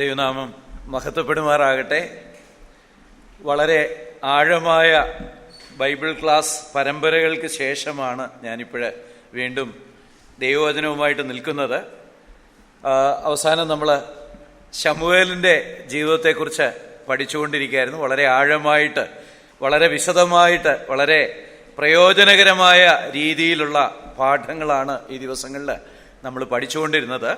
ദൈവനാമം മഹത്വപ്പെടുമാറാകട്ടെ. വളരെ ആഴമായ ബൈബിൾ ക്ലാസ് പരമ്പരകൾക്ക് ശേഷമാണ് ഞാനിപ്പോഴ് വീണ്ടും ദൈവവചനവുമായിട്ട് നിൽക്കുന്നത്. അവസാനം നമ്മൾ ശമൂവേലിൻ്റെ ജീവിതത്തെക്കുറിച്ച് പഠിച്ചുകൊണ്ടിരിക്കുകയായിരുന്നു. വളരെ ആഴമായിട്ട്, വളരെ വിശദമായിട്ട്, വളരെ പ്രയോജനകരമായ രീതിയിലുള്ള പാഠങ്ങളാണ് ഈ ദിവസങ്ങളിൽ നമ്മൾ പഠിച്ചുകൊണ്ടിരുന്നത്.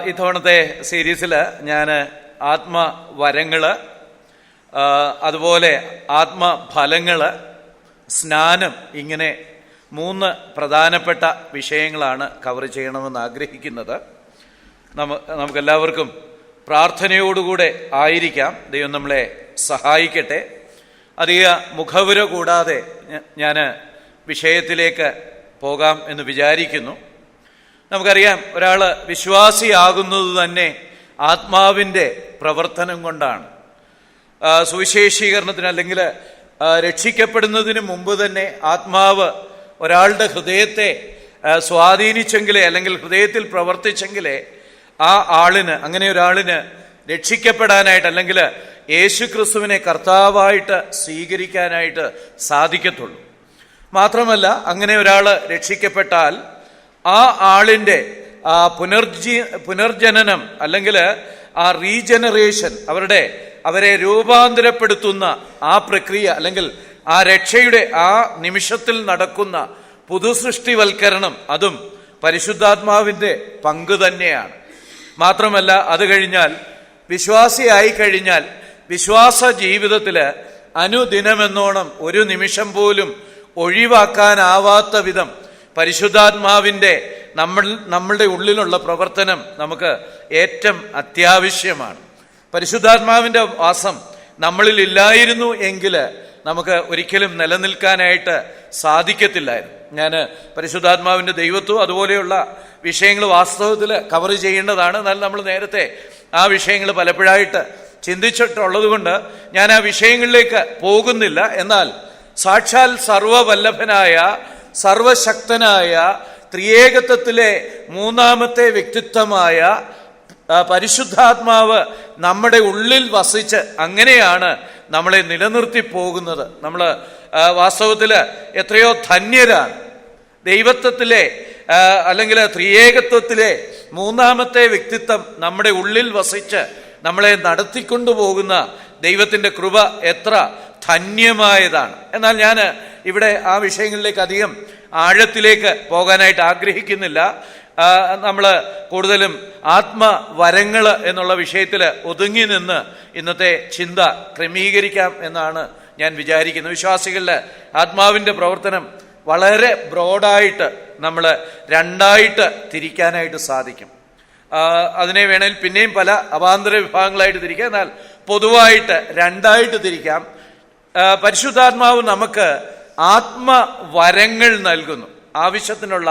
ഇത്തവണത്തെ സീരീസിൽ ഞാൻ ആത്മവരങ്ങൾ, അതുപോലെ ആത്മഫലങ്ങൾ, സ്നാനം, ഇങ്ങനെ 3 പ്രധാനപ്പെട്ട വിഷയങ്ങളാണ് കവർ ചെയ്യണമെന്ന് ആഗ്രഹിക്കുന്നത്. നമുക്കെല്ലാവർക്കും പ്രാർത്ഥനയോടുകൂടെ ആയിരിക്കാം. ദൈവം നമ്മളെ സഹായിക്കട്ടെ. അധിക മുഖവുര കൂടാതെ ഞാൻ വിഷയത്തിലേക്ക് പോകാം എന്ന് വിചാരിക്കുന്നു. നമുക്കറിയാം, ഒരാൾ വിശ്വാസിയാകുന്നത് തന്നെ ആത്മാവിൻ്റെ പ്രവർത്തനം കൊണ്ടാണ്. സുവിശേഷീകരണത്തിന് അല്ലെങ്കിൽ രക്ഷിക്കപ്പെടുന്നതിന് മുമ്പ് തന്നെ ആത്മാവ് ഒരാളുടെ ഹൃദയത്തെ സ്വാധീനിച്ചെങ്കിലേ, അല്ലെങ്കിൽ ഹൃദയത്തിൽ പ്രവർത്തിച്ചെങ്കിലേ ആ ആളിന്, അങ്ങനെ ഒരാളിന് രക്ഷിക്കപ്പെടാനായിട്ട്, അല്ലെങ്കിൽ യേശുക്രിസ്തുവിനെ കർത്താവായിട്ട് സ്വീകരിക്കാനായിട്ട് സാധിക്കത്തുള്ളൂ. മാത്രമല്ല, അങ്ങനെ ഒരാൾ രക്ഷിക്കപ്പെട്ടാൽ ആ ആളിൻ്റെ പുനർജനനം, അല്ലെങ്കിൽ ആ റീജനറേഷൻ, അവരെ രൂപാന്തരപ്പെടുത്തുന്ന ആ പ്രക്രിയ, അല്ലെങ്കിൽ ആ രക്ഷയുടെ ആ നിമിഷത്തിൽ നടക്കുന്ന പുതുസൃഷ്ടിവൽക്കരണം, അതും പരിശുദ്ധാത്മാവിൻ്റെ പങ്ക് തന്നെയാണ്. മാത്രമല്ല, അത് കഴിഞ്ഞാൽ, വിശ്വാസിയായി കഴിഞ്ഞാൽ, വിശ്വാസ ജീവിതത്തിൽ അനുദിനമെന്നോണം ഒരു നിമിഷം പോലും ഒഴിവാക്കാനാവാത്ത വിധം പരിശുദ്ധാത്മാവിൻ്റെ നമ്മളുടെ ഉള്ളിലുള്ള പ്രവർത്തനം നമുക്ക് ഏറ്റവും അത്യാവശ്യമാണ്. പരിശുദ്ധാത്മാവിൻ്റെ വാസം നമ്മളിൽ ഇല്ലായിരുന്നു എങ്കിൽ നമുക്ക് ഒരിക്കലും നിലനിൽക്കാനായിട്ട് സാധിക്കത്തില്ലായിരുന്നു. ഞാൻ പരിശുദ്ധാത്മാവിൻ്റെ ദൈവത്വം അതുപോലെയുള്ള വിഷയങ്ങൾ വാസ്തവത്തിൽ കവർ ചെയ്യേണ്ടതാണ്. എന്നാൽ നമ്മൾ നേരത്തെ ആ വിഷയങ്ങൾ പലപ്പോഴായിട്ട് ചിന്തിച്ചിട്ടുള്ളത് കൊണ്ട് ഞാൻ ആ വിഷയങ്ങളിലേക്ക് പോകുന്നില്ല. എന്നാൽ സാക്ഷാൽ സർവവല്ലഭനായ, സർവശക്തനായ, ത്രിയേകത്വത്തിലെ 3ാമത്തെ വ്യക്തിത്വമായ പരിശുദ്ധാത്മാവ് നമ്മുടെ ഉള്ളിൽ വസിച്ച് അങ്ങനെയാണ് നമ്മളെ നിലനിർത്തി പോകുന്നത്. നമ്മൾ വാസ്തവത്തിൽ എത്രയോ ധന്യരാണ്. ദൈവത്വത്തിലെ അല്ലെങ്കിൽ ത്രിയേകത്വത്തിലെ 3ാമത്തെ വ്യക്തിത്വം നമ്മുടെ ഉള്ളിൽ വസിച്ച് നമ്മളെ നടത്തിക്കൊണ്ടുപോകുന്ന ദൈവത്തിൻ്റെ കൃപ എത്ര ധന്യമായതാണ്. എന്നാൽ ഞാൻ ഇവിടെ ആ വിഷയങ്ങളിലേക്ക് അധികം ആഴത്തിലേക്ക് പോകാനായിട്ട് ആഗ്രഹിക്കുന്നില്ല. നമ്മൾ കൂടുതലും ആത്മവരങ്ങൾ എന്നുള്ള വിഷയത്തിൽ ഒതുങ്ങി നിന്ന് ഇന്നത്തെ ചിന്ത ക്രമീകരിക്കാം എന്നാണ് ഞാൻ വിചാരിക്കുന്നത്. വിശ്വാസികളുടെ ആത്മാവിൻ്റെ പ്രവർത്തനം വളരെ ബ്രോഡായിട്ട് നമ്മൾ 2ആയിട്ട് തിരിക്കാനായിട്ട് സാധിക്കും. അതിനെ വേണേൽ പിന്നെയും പല അവാന്തര വിഭാഗങ്ങളായിട്ട് തിരിക്കാം. എന്നാൽ പൊതുവായിട്ട് 2ആയിട്ട് തിരിക്കാം. പരിശുദ്ധാത്മാവ് നമുക്ക് ആത്മവരങ്ങൾ നൽകുന്നു, ആവശ്യത്തിനുള്ള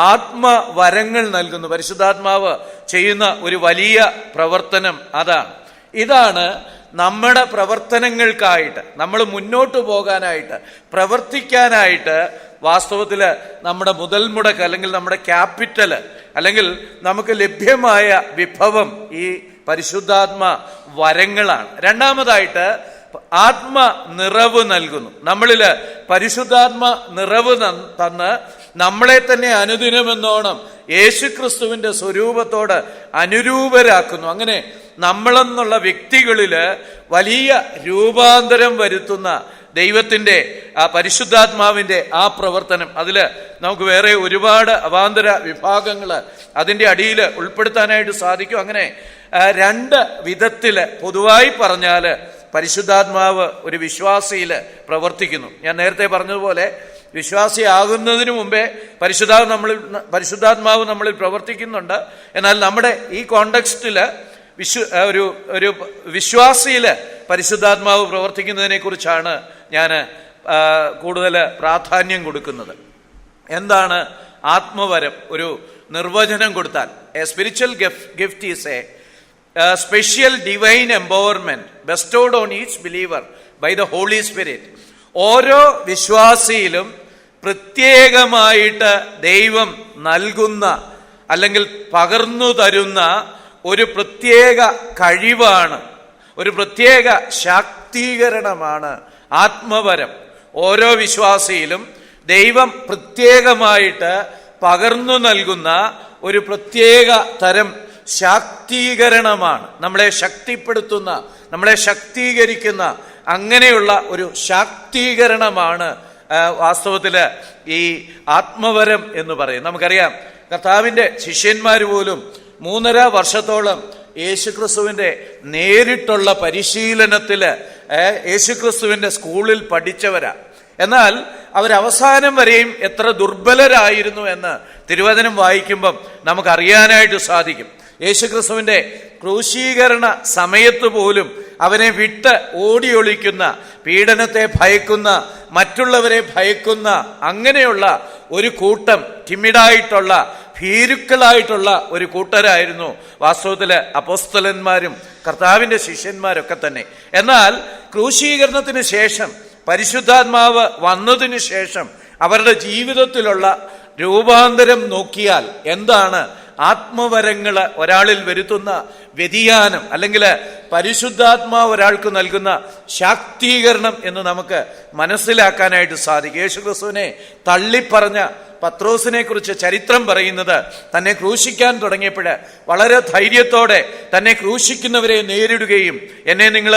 ആത്മവരങ്ങൾ നൽകുന്നു. പരിശുദ്ധാത്മാവ് ചെയ്യുന്ന ഒരു വലിയ പ്രവർത്തനം ഇതാണ് നമ്മുടെ പ്രവർത്തനങ്ങൾക്കായിട്ട്, നമ്മൾ മുന്നോട്ട് പോകാനായിട്ട്, പ്രവർത്തിക്കാനായിട്ട് വാസ്തവത്തിൽ നമ്മുടെ മുതൽ മുടക്ക്, അല്ലെങ്കിൽ നമ്മുടെ ക്യാപിറ്റൽ, അല്ലെങ്കിൽ നമുക്ക് ലഭ്യമായ വിഭവം ഈ പരിശുദ്ധാത്മ വരങ്ങളാണ്. 2ാമതായിട്ട് ആത്മ നിറവ് നൽകുന്നു. നമ്മളിൽ പരിശുദ്ധാത്മ നിറവ് തന്ന് നമ്മളെ തന്നെ അനുദിനമെന്നോണം യേശുക്രിസ്തുവിന്റെ സ്വരൂപത്തോട് അനുരൂപരാക്കുന്നു. അങ്ങനെ നമ്മളെന്നുള്ള വ്യക്തികളിൽ വലിയ രൂപാന്തരം വരുത്തുന്ന ദൈവത്തിൻ്റെ ആ പരിശുദ്ധാത്മാവിൻ്റെ ആ പ്രവർത്തനം, അതിൽ നമുക്ക് വേറെ ഒരുപാട് അവാന്തര വിഭാഗങ്ങൾ അതിൻ്റെ അടിയിൽ ഉൾപ്പെടുത്താനായിട്ട് സാധിക്കും. അങ്ങനെ 2 വിധത്തിൽ പൊതുവായി പറഞ്ഞാൽ പരിശുദ്ധാത്മാവ് ഒരു വിശ്വാസിയിൽ പ്രവർത്തിക്കുന്നു. ഞാൻ നേരത്തെ പറഞ്ഞതുപോലെ വിശ്വാസിയാകുന്നതിന് മുമ്പേ പരിശുദ്ധാത്മാവ് നമ്മളിൽ പ്രവർത്തിക്കുന്നുണ്ട്. എന്നാൽ നമ്മുടെ ഈ കോണ്ടെക്സ്റ്റിൽ ഒരു വിശ്വാസിയിൽ പരിശുദ്ധാത്മാവ് പ്രവർത്തിക്കുന്നതിനെ കുറിച്ചാണ് ഞാൻ കൂടുതൽ പ്രാധാന്യം കൊടുക്കുന്നത്. എന്താണ് ആത്മവരം? ഒരു നിർവചനം കൊടുത്താൽ, A spiritual gift is A special divine empowerment bestowed on each believer by the Holy Spirit. ഓരോ വിശ്വാസിയിലും പ്രത്യേകമായിട്ട് ദൈവം നൽകുന്ന അല്ലെങ്കിൽ പകർന്നു തരുന്ന ഒരു പ്രത്യേക കഴിവാണ്, ഒരു പ്രത്യേക ശാക്തീകരണമാണ് ആത്മവരം. ഓരോ വിശ്വാസിയിലും ദൈവം പ്രത്യേകമായിട്ട് പകർന്നു നൽകുന്ന ഒരു പ്രത്യേക തരം ശാക്തീകരണമാണ്, നമ്മളെ ശക്തിപ്പെടുത്തുന്ന, നമ്മളെ ശക്തീകരിക്കുന്ന അങ്ങനെയുള്ള ഒരു ശാക്തീകരണമാണ് വാസ്തവത്തില് ഈ ആത്മവരം എന്ന് പറയും. നമുക്കറിയാം, കർത്താവിൻ്റെ ശിഷ്യന്മാർ പോലും 3.5 വർഷത്തോളം യേശുക്രിസ്തുവിൻ്റെ നേരിട്ടുള്ള പരിശീലനത്തിൽ യേശുക്രിസ്തുവിൻ്റെ സ്കൂളിൽ പഠിച്ചവരാ. എന്നാൽ അവരവസാനം വരെയും എത്ര ദുർബലരായിരുന്നു എന്ന് തിരുവചനം വായിക്കുമ്പം നമുക്കറിയാനായിട്ട് സാധിക്കും. യേശുക്രിസ്തുവിൻ്റെ ക്രൂശീകരണ സമയത്ത് പോലും അവനെ വിട്ട് ഓടിയൊളിക്കുന്ന, പീഡനത്തെ ഭയക്കുന്ന, മറ്റുള്ളവരെ ഭയക്കുന്ന അങ്ങനെയുള്ള ഒരു കൂട്ടം, ടിമിഡായിട്ടുള്ള, ഭീരുക്കളായിട്ടുള്ള ഒരു കൂട്ടരായിരുന്നു വാസ്തവത്തില് അപ്പോസ്തലന്മാരും കർത്താവിൻ്റെ ശിഷ്യന്മാരൊക്കെ തന്നെ. എന്നാൽ ക്രൂശീകരണത്തിന് ശേഷം, പരിശുദ്ധാത്മാവ് വന്നതിന് ശേഷം അവരുടെ ജീവിതത്തിലുള്ള രൂപാന്തരം നോക്കിയാൽ എന്താണ് ആത്മവരങ്ങൾ ഒരാളിൽ വരുത്തുന്ന വ്യതിയാനം, അല്ലെങ്കിൽ പരിശുദ്ധാത്മാവ് ഒരാൾക്ക് നൽകുന്ന ശാക്തീകരണം എന്ന് നമുക്ക് മനസ്സിലാക്കാനായിട്ട് സാധിക്കും. യേശുക്രിസ്തുവിനെ തള്ളിപ്പറഞ്ഞ പത്രോസിനെ കുറിച്ച് ചരിത്രം പറയുന്നത്, തന്നെ ക്രൂശിക്കാൻ തുടങ്ങിയപ്പോൾ വളരെ ധൈര്യത്തോടെ തന്നെ ക്രൂശിക്കുന്നവരെ നേരിടുകയും, എന്നെ നിങ്ങൾ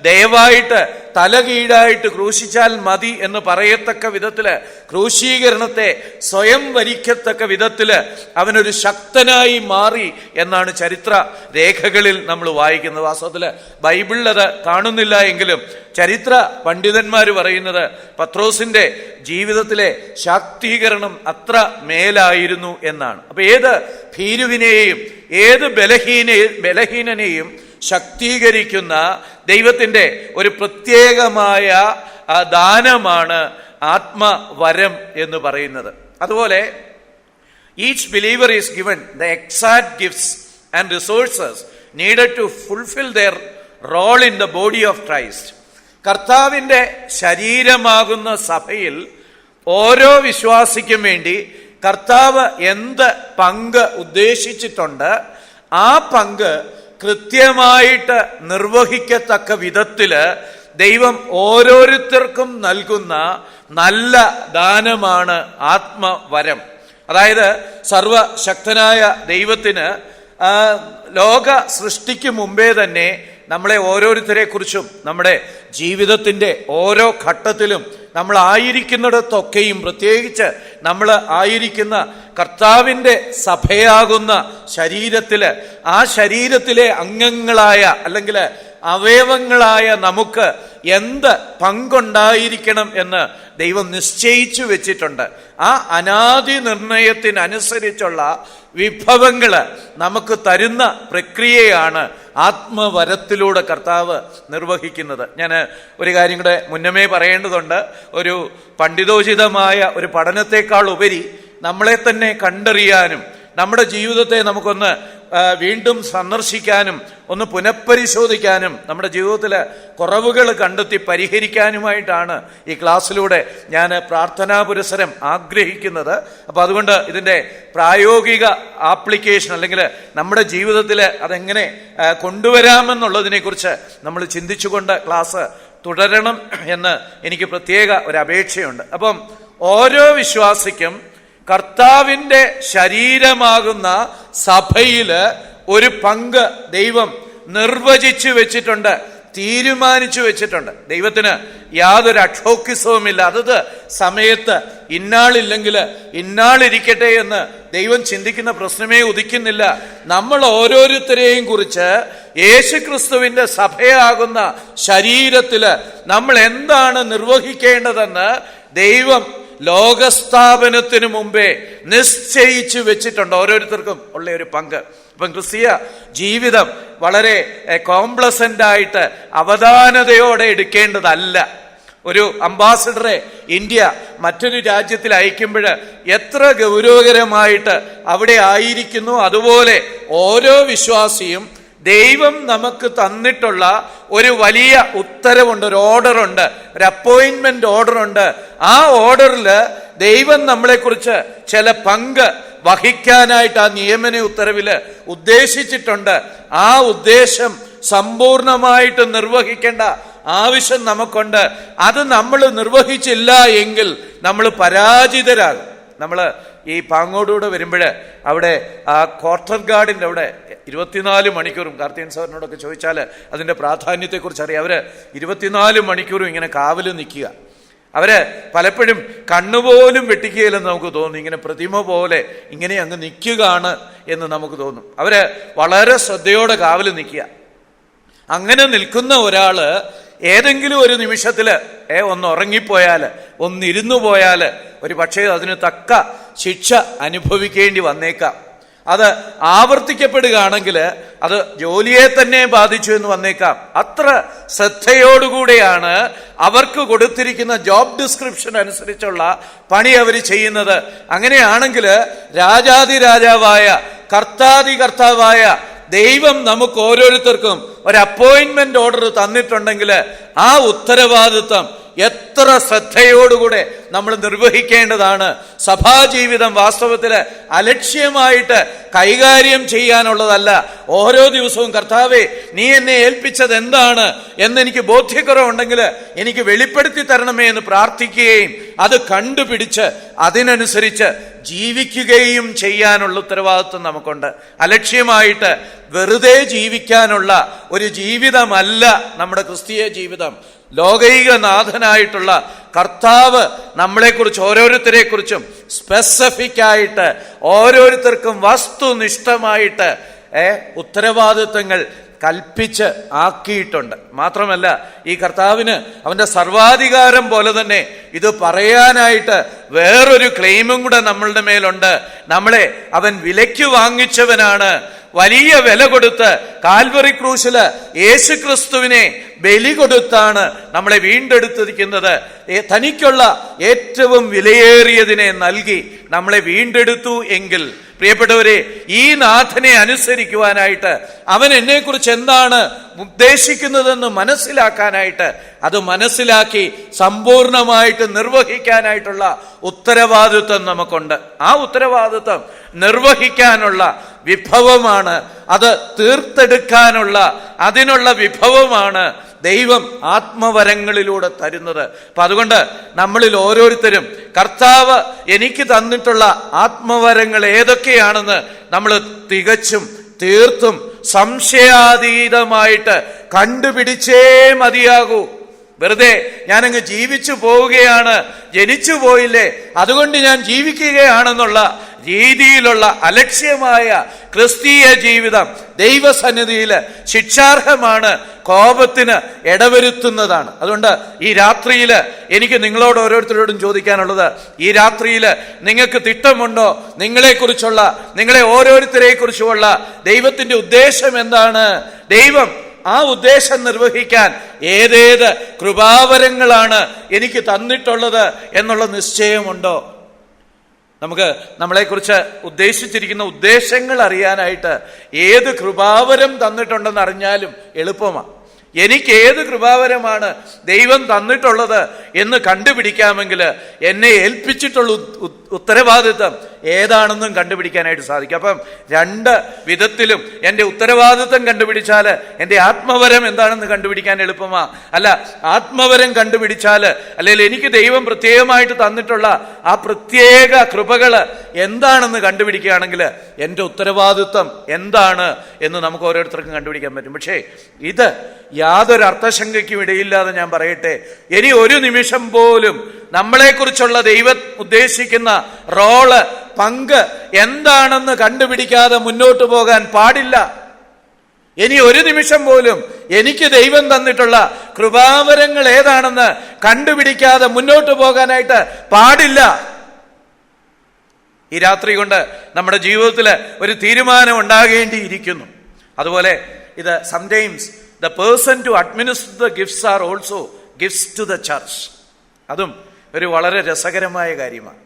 ദയവായിട്ട് തലകീഴായിട്ട് ക്രൂശിച്ചാൽ മതി എന്ന് പറയത്തക്ക വിധത്തില്, ക്രൂശീകരണത്തെ സ്വയം വരിക്കത്തക്ക വിധത്തില് അവനൊരു ശക്തനായി മാറി എന്നാണ് ചരിത്ര രേഖകളിൽ നമ്മൾ വായിക്കുന്നത്. വാസ്തവത്തില് ബൈബിളിൽ അത് കാണുന്നില്ല എങ്കിലും ചരിത്ര പണ്ഡിതന്മാർ പറയുന്നത് പത്രോസിന്റെ ജീവിതത്തിലെ ശാക്തീകരണം അത്ര മേലായിരുന്നു എന്നാണ്. അപ്പൊ ഏത് ഭീരുവിനെയും ഏത് ബലഹീനനെയും ശക്തീകരിക്കുന്ന ദൈവത്തിന്റെ ഒരു പ്രത്യേകമായ ദാനമാണ് ആത്മവരം എന്ന് പറയുന്നത്. അതുപോലെ each believer is given the exact gifts and resources needed to fulfil their role in the body of Christ. കർത്താവിൻ്റെ ശരീരമാകുന്ന സഭയിൽ ഓരോ വിശ്വാസിക്കും വേണ്ടി കർത്താവ് എന്ത് പങ്ക് ഉദ്ദേശിച്ചിട്ടുണ്ട്, ആ പങ്ക് കൃത്യമായിട്ട് നിർവഹിക്കത്തക്ക വിധത്തില് ദൈവം ഓരോരുത്തർക്കും നൽകുന്ന നല്ല ദാനമാണ് ആത്മവരം. അതായത് സർവശക്തനായ ദൈവത്തിന് ലോക സൃഷ്ടിക്ക് മുമ്പേ തന്നെ നമ്മളെ ഓരോരുത്തരെ കുറിച്ചും, നമ്മുടെ ജീവിതത്തിൻ്റെ ഓരോ ഘട്ടത്തിലും, നമ്മൾ ആയിരിക്കുന്നിടത്തൊക്കെയും, പ്രത്യേകിച്ച് നമ്മൾ ആയിരിക്കുന്ന കർത്താവിൻ്റെ സഭയാകുന്ന ശരീരത്തില്, ആ ശരീരത്തിലെ അംഗങ്ങളായ അല്ലെങ്കിൽ അവയവങ്ങളായ നമുക്ക് എന്ത് പങ്കുണ്ടായിരിക്കണം എന്ന് ദൈവം നിശ്ചയിച്ചു വെച്ചിട്ടുണ്ട്. ആ അനാദി നിർണയത്തിനനുസരിച്ചുള്ള വിഭവങ്ങള് നമുക്ക് തരുന്ന പ്രക്രിയയാണ് ആത്മവരത്തിലൂടെ കർത്താവ് നിർവഹിക്കുന്നത്. ഞാൻ ഒരു കാര്യം കൂടെ മുന്നമേ പറയേണ്ടതുണ്ട്. ഒരു പണ്ഡിതോചിതമായ ഒരു പഠനത്തെക്കാൾ ഉപരി നമ്മളെ തന്നെ കണ്ടറിയാനും, നമ്മുടെ ജീവിതത്തെ നമുക്കൊന്ന് വീണ്ടും സന്ദർശിക്കാനും, ഒന്ന് പുനഃപരിശോധിക്കാനും, നമ്മുടെ ജീവിതത്തിലെ കുറവുകൾ കണ്ടെത്തി പരിഹരിക്കാനുമായിട്ടാണ് ഈ ക്ലാസ്സിലൂടെ ഞാൻ പ്രാർത്ഥനാ പുരസ്സരം ആഗ്രഹിക്കുന്നത്. അപ്പം അതുകൊണ്ട് ഇതിൻ്റെ പ്രായോഗിക ആപ്ലിക്കേഷൻ, അല്ലെങ്കിൽ നമ്മുടെ ജീവിതത്തിൽ അതെങ്ങനെ കൊണ്ടുവരാമെന്നുള്ളതിനെക്കുറിച്ച് നമ്മൾ ചിന്തിച്ചുകൊണ്ട് ക്ലാസ് തുടരണം എന്ന് എനിക്ക് പ്രത്യേക ഒരു അപേക്ഷയുണ്ട്. അപ്പം ഓരോ വിശ്വാസിക്കും കർത്താവിൻ്റെ ശരീരമാകുന്ന സഭയില് ഒരു പങ്ക് ദൈവം നിർവചിച്ചു വെച്ചിട്ടുണ്ട്, തീരുമാനിച്ചു വെച്ചിട്ടുണ്ട്. ദൈവത്തിന് യാതൊരു അക്ഷോക്യസവുമില്ല. അതത് സമയത്ത് ഇന്നാളില്ലെങ്കിൽ ഇന്നാളിരിക്കട്ടെ എന്ന് ദൈവം ചിന്തിക്കുന്ന പ്രശ്നമേ ഉദിക്കുന്നില്ല. നമ്മൾ ഓരോരുത്തരെയും കുറിച്ച് യേശുക്രിസ്തുവിന്റെ സഭയാകുന്ന ശരീരത്തില് നമ്മൾ എന്താണ് നിർവഹിക്കേണ്ടതെന്ന് ദൈവം ലോകസ്ഥാപനത്തിനു മുമ്പേ നിശ്ചയിച്ചു വെച്ചിട്ടുണ്ട്. ഓരോരുത്തർക്കും ഉള്ള ഒരു പങ്ക്. ഇപ്പം ക്രിസ്തീയ ജീവിതം വളരെ കോംപ്ലസന്റ് ആയിട്ട് അവധാനതയോടെ എടുക്കേണ്ടതല്ല. ഒരു അംബാസഡറെ ഇന്ത്യ മറ്റൊരു രാജ്യത്തിൽ അയക്കുമ്പോൾ എത്ര ഗൗരവകരമായിട്ട് അവിടെ ആയിരിക്കുന്നു, അതുപോലെ ഓരോ വിശ്വാസിയും ദൈവം നമുക്ക് തന്നിട്ടുള്ള ഒരു വലിയ ഉത്തരവുണ്ട്, ഒരു ഓർഡറുണ്ട്, ഒരു അപ്പോയിന്റ്മെന്റ് ഓർഡറുണ്ട്. ആ ഓർഡറിൽ ദൈവം നമ്മളെക്കുറിച്ച് ചില പങ്ക് വഹിക്കാനായിട്ട് ആ നിയമന ഉത്തരവില് ഉദ്ദേശിച്ചിട്ടുണ്ട്. ആ ഉദ്ദേശം സമ്പൂർണമായിട്ട് നിർവഹിക്കേണ്ട ആവശ്യം നമുക്കുണ്ട്. അത് നമ്മൾ നിർവഹിച്ചില്ല എങ്കിൽ നമ്മൾ പരാജിതരാകും. നമ്മൾ ഈ പാങ്ങോടുകൂടെ വരുമ്പോൾ അവിടെ ആ ക്വാർട്ടർ ഗാർഡിൻ്റെ അവിടെ 24 മണിക്കൂറും, കാർത്തികൻ സാറിനോടൊക്കെ ചോദിച്ചാൽ അതിൻ്റെ പ്രാധാന്യത്തെക്കുറിച്ച് അറിയാം. അവർ 24 മണിക്കൂറും ഇങ്ങനെ കാവൽ നിൽക്കുക. അവര് പലപ്പോഴും കണ്ണുപോലും വെട്ടിക്കുകയില്ലെന്ന് നമുക്ക് തോന്നും. ഇങ്ങനെ പ്രതിമ പോലെ ഇങ്ങനെ അങ്ങ് നിൽക്കുകയാണ് എന്ന് നമുക്ക് തോന്നും. അവര് വളരെ ശ്രദ്ധയോടെ കാവൽ നിൽക്കുക. അങ്ങനെ നിൽക്കുന്ന ഒരാള് ഏതെങ്കിലും ഒരു നിമിഷത്തില് ഒന്ന് ഉറങ്ങിപ്പോയാല്, ഒന്നിരുന്നു പോയാല് ഒരു പക്ഷേ അതിന് തക്ക ശിക്ഷ അനുഭവിക്കേണ്ടി വന്നേക്കാം. അത് ആവർത്തിക്കപ്പെടുകയാണെങ്കിൽ അത് ജോലിയെ തന്നെ ബാധിച്ചു എന്ന് വന്നേക്കാം. അത്ര ശ്രദ്ധയോടുകൂടെയാണ് അവർക്ക് കൊടുത്തിരിക്കുന്ന ജോബ് ഡിസ്ക്രിപ്ഷൻ അനുസരിച്ചുള്ള പണി അവർ ചെയ്യുന്നത്. അങ്ങനെയാണെങ്കിൽ രാജാതിരാജാവായ കർത്താവായ ദൈവം നമുക്ക് ഓരോരുത്തർക്കും ഒരു അപ്പോയിന്റ്മെന്റ് ഓർഡർ തന്നിട്ടുണ്ടെങ്കിൽ ആ ഉത്തരവാദിത്വം എത്ര ശ്രദ്ധയോടുകൂടെ നമ്മൾ നിർവഹിക്കേണ്ടതാണ്. സഭാജീവിതം വാസ്തവത്തില് അലക്ഷ്യമായിട്ട് കൈകാര്യം ചെയ്യാനുള്ളതല്ല. ഓരോ ദിവസവും കർത്താവേ, നീ എന്നെ ഏൽപ്പിച്ചത് എന്താണ് എന്നെനിക്ക് ബോധ്യക്കുറവുണ്ടെങ്കിൽ എനിക്ക് വെളിപ്പെടുത്തി തരണമേ എന്ന് പ്രാർത്ഥിക്കുകയും അത് കണ്ടുപിടിച്ച് അതിനനുസരിച്ച് ജീവിക്കുകയും ചെയ്യാനുള്ള ഉത്തരവാദിത്വം നമുക്കുണ്ട്. അലക്ഷ്യമായിട്ട് വെറുതെ ജീവിക്കാനുള്ള ഒരു ജീവിതമല്ല നമ്മുടെ ക്രിസ്തീയ ജീവിതം. ലോകൈകനാഥനായിട്ടുള്ള കർത്താവ് നമ്മളെക്കുറിച്ച് ഓരോരുത്തരെ കുറിച്ചും സ്പെസിഫിക് ആയിട്ട് ഓരോരുത്തർക്കും വസ്തുനിഷ്ഠമായിട്ട് ഉത്തരവാദിത്വങ്ങൾ കൽപ്പിച്ച് ആക്കിയിട്ടുണ്ട്. മാത്രമല്ല, ഈ കർത്താവിന് അവന്റെ സർവാധികാരം പോലെ തന്നെ ഇത് പറയാനായിട്ട് വേറൊരു ക്ലെയിമും കൂടെ നമ്മളുടെ മേലുണ്ട്. നമ്മളെ അവൻ വിലയ്ക്ക് വാങ്ങിച്ചവനാണ്. വലിയ വില കൊടുത്ത് കാൽവറി ക്രൂശില് യേശുക്രിസ്തുവിനെ ബലി കൊടുത്താണ് നമ്മളെ വീണ്ടെടുത്തിരിക്കുന്നത്. തനിക്കുള്ള ഏറ്റവും വിലയേറിയതിനെ നൽകി നമ്മളെ വീണ്ടെടുത്തു എങ്കിൽ പ്രിയപ്പെട്ടവരെ, ഈ നാഥനെ അനുസരിക്കുവാനായിട്ട് അവൻ എന്നെക്കുറിച്ച് എന്താണ് ഉദ്ദേശിക്കുന്നതെന്ന് മനസ്സിലാക്കാനായിട്ട്, അത് മനസ്സിലാക്കി സമ്പൂർണമായിട്ട് നിർവഹിക്കാനായിട്ടുള്ള ഉത്തരവാദിത്വം നമുക്കുണ്ട്. ആ ഉത്തരവാദിത്വം നിർവഹിക്കാനുള്ള വിഭവമാണ്, അത് തീർത്തെടുക്കാനുള്ള അതിനുള്ള വിഭവമാണ് ദൈവം ആത്മവരങ്ങളിലൂടെ തരുന്നത്. അപ്പൊ അതുകൊണ്ട് നമ്മളിൽ ഓരോരുത്തരും കർത്താവ് എനിക്ക് തന്നിട്ടുള്ള ആത്മവരങ്ങൾ ഏതൊക്കെയാണെന്ന് നമ്മൾ തികച്ചും തീർത്തും സംശയാതീതമായിട്ട് കണ്ടുപിടിച്ചേ മതിയാകൂ. വെറുതെ ഞാനങ്ങ് ജീവിച്ചു പോവുകയാണ്, ജനിച്ചു പോയില്ലേ അതുകൊണ്ട് ഞാൻ ജീവിക്കുകയാണെന്നുള്ള രീതിയിലുള്ള അലക്ഷ്യമായ ക്രിസ്തീയ ജീവിതം ദൈവസന്നിധിയില് ശിക്ഷാർഹമാണ്, കോപത്തിന് ഇടവരുത്തുന്നതാണ്. അതുകൊണ്ട് ഈ രാത്രിയില് എനിക്ക് നിങ്ങളോട് ഓരോരുത്തരോടും ചോദിക്കാനുള്ളത്, ഈ രാത്രിയില് നിങ്ങൾക്ക് തിട്ടമുണ്ടോ? നിങ്ങളെ ഓരോരുത്തരെ കുറിച്ചുമുള്ള ദൈവത്തിന്റെ ഉദ്ദേശം എന്താണ്? ദൈവം ആ ഉദ്ദേശം നിർവഹിക്കാൻ ഏതേത് കൃപാവരങ്ങളാണ് എനിക്ക് തന്നിട്ടുള്ളത് എന്നുള്ള നിശ്ചയമുണ്ടോ? നമുക്ക് നമ്മളെക്കുറിച്ച് ഉദ്ദേശിച്ചിരിക്കുന്ന ഉദ്ദേശങ്ങൾ അറിയാനായിട്ട് ഏത് കൃപാവരം തന്നിട്ടുണ്ടെന്ന് അറിഞ്ഞാലും എളുപ്പമാണ്. എനിക്ക് ഏത് കൃപാവരമാണ് ദൈവം തന്നിട്ടുള്ളത് എന്ന് കണ്ടുപിടിക്കാമെങ്കിൽ എന്നെ ഏൽപ്പിച്ചിട്ടുള്ള ഉത്തരവാദിത്വം ഏതാണെന്നും കണ്ടുപിടിക്കാനായിട്ട് സാധിക്കും. അപ്പം രണ്ട് വിധത്തിലും എൻ്റെ ഉത്തരവാദിത്വം കണ്ടുപിടിച്ചാൽ എൻ്റെ ആത്മവരം എന്താണെന്ന് കണ്ടുപിടിക്കാൻ എളുപ്പമാ. അല്ല, ആത്മവരം കണ്ടുപിടിച്ചാൽ, അല്ലെങ്കിൽ എനിക്ക് ദൈവം പ്രത്യേകമായിട്ട് തന്നിട്ടുള്ള ആ പ്രത്യേക കൃപകള് എന്താണെന്ന് കണ്ടുപിടിക്കുകയാണെങ്കിൽ എൻ്റെ ഉത്തരവാദിത്വം എന്താണ് എന്ന് നമുക്ക് ഓരോരുത്തർക്കും കണ്ടുപിടിക്കാൻ പറ്റും. പക്ഷേ ഇത് യാതൊരു അർത്ഥശങ്കയ്ക്കും ഇടയില്ലാതെ ഞാൻ പറയട്ടെ, ഇനി ഒരു നിമിഷം പോലും നമ്മളെക്കുറിച്ചുള്ള ദൈവം ഉദ്ദേശിക്കുന്ന റോള്, പങ്ക് എന്താണെന്ന് കണ്ടുപിടിക്കാതെ മുന്നോട്ട് പോകാൻ പാടില്ല. ഇനി ഒരു നിമിഷം പോലും എനിക്ക് ദൈവം തന്നിട്ടുള്ള കൃപാവരങ്ങൾ ഏതാണെന്ന് കണ്ടുപിടിക്കാതെ മുന്നോട്ട് പോകാനായിട്ട് പാടില്ല. ഈ രാത്രി കൊണ്ട് നമ്മുടെ ജീവിതത്തിൽ ഒരു തീരുമാനം ഉണ്ടാകേണ്ടിയിരിക്കുന്നു. അതുപോലെ ഇത് sometimes the person to administer the gifts are also gifts to the church. അതും ഒരു വളരെ രസകരമായ കാര്യമാണ്.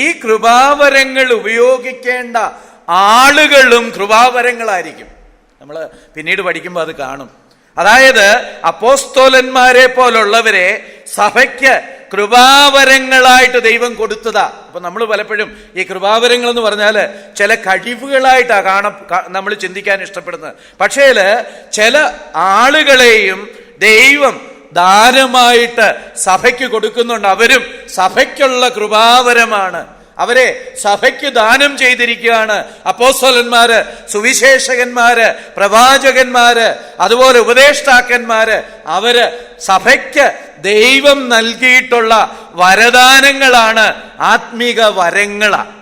ഈ കൃപാവരങ്ങൾ ഉപയോഗിക്കേണ്ട ആളുകളും കൃപാവരങ്ങളായിരിക്കും. നമ്മൾ പിന്നീട് പഠിക്കുമ്പോൾ അത് കാണും. അതായത് അപ്പോസ്തോലന്മാരെ പോലുള്ളവരെ സഭയ്ക്ക് കൃപാവരങ്ങളായിട്ട് ദൈവം കൊടുത്തതാ. അപ്പൊ നമ്മൾ പലപ്പോഴും ഈ കൃപാവരങ്ങൾ എന്ന് പറഞ്ഞാല് ചില കഴിവുകളായിട്ടാ നമ്മൾ ചിന്തിക്കാൻ ഇഷ്ടപ്പെടുന്നത്. പക്ഷേ ചില ആളുകളെയും ദൈവം ദാനമായിട്ട് സഭയ്ക്ക് കൊടുക്കുന്നുണ്ട്. അവരും സഭയ്ക്കുള്ള കൃപാവരമാണ്. അവരെ സഭയ്ക്ക് ദാനം ചെയ്തിരിക്കുകയാണ്. അപ്പോസ്തലന്മാര്, സുവിശേഷകന്മാര്, പ്രവാചകന്മാര്, അതുപോലെ ഉപദേഷ്ടാക്കന്മാര്. അവര് സഭയ്ക്ക് ദൈവം നൽകിയിട്ടുള്ള വരദാനങ്ങളാണ്, ആത്മീക വരങ്ങളാണ്.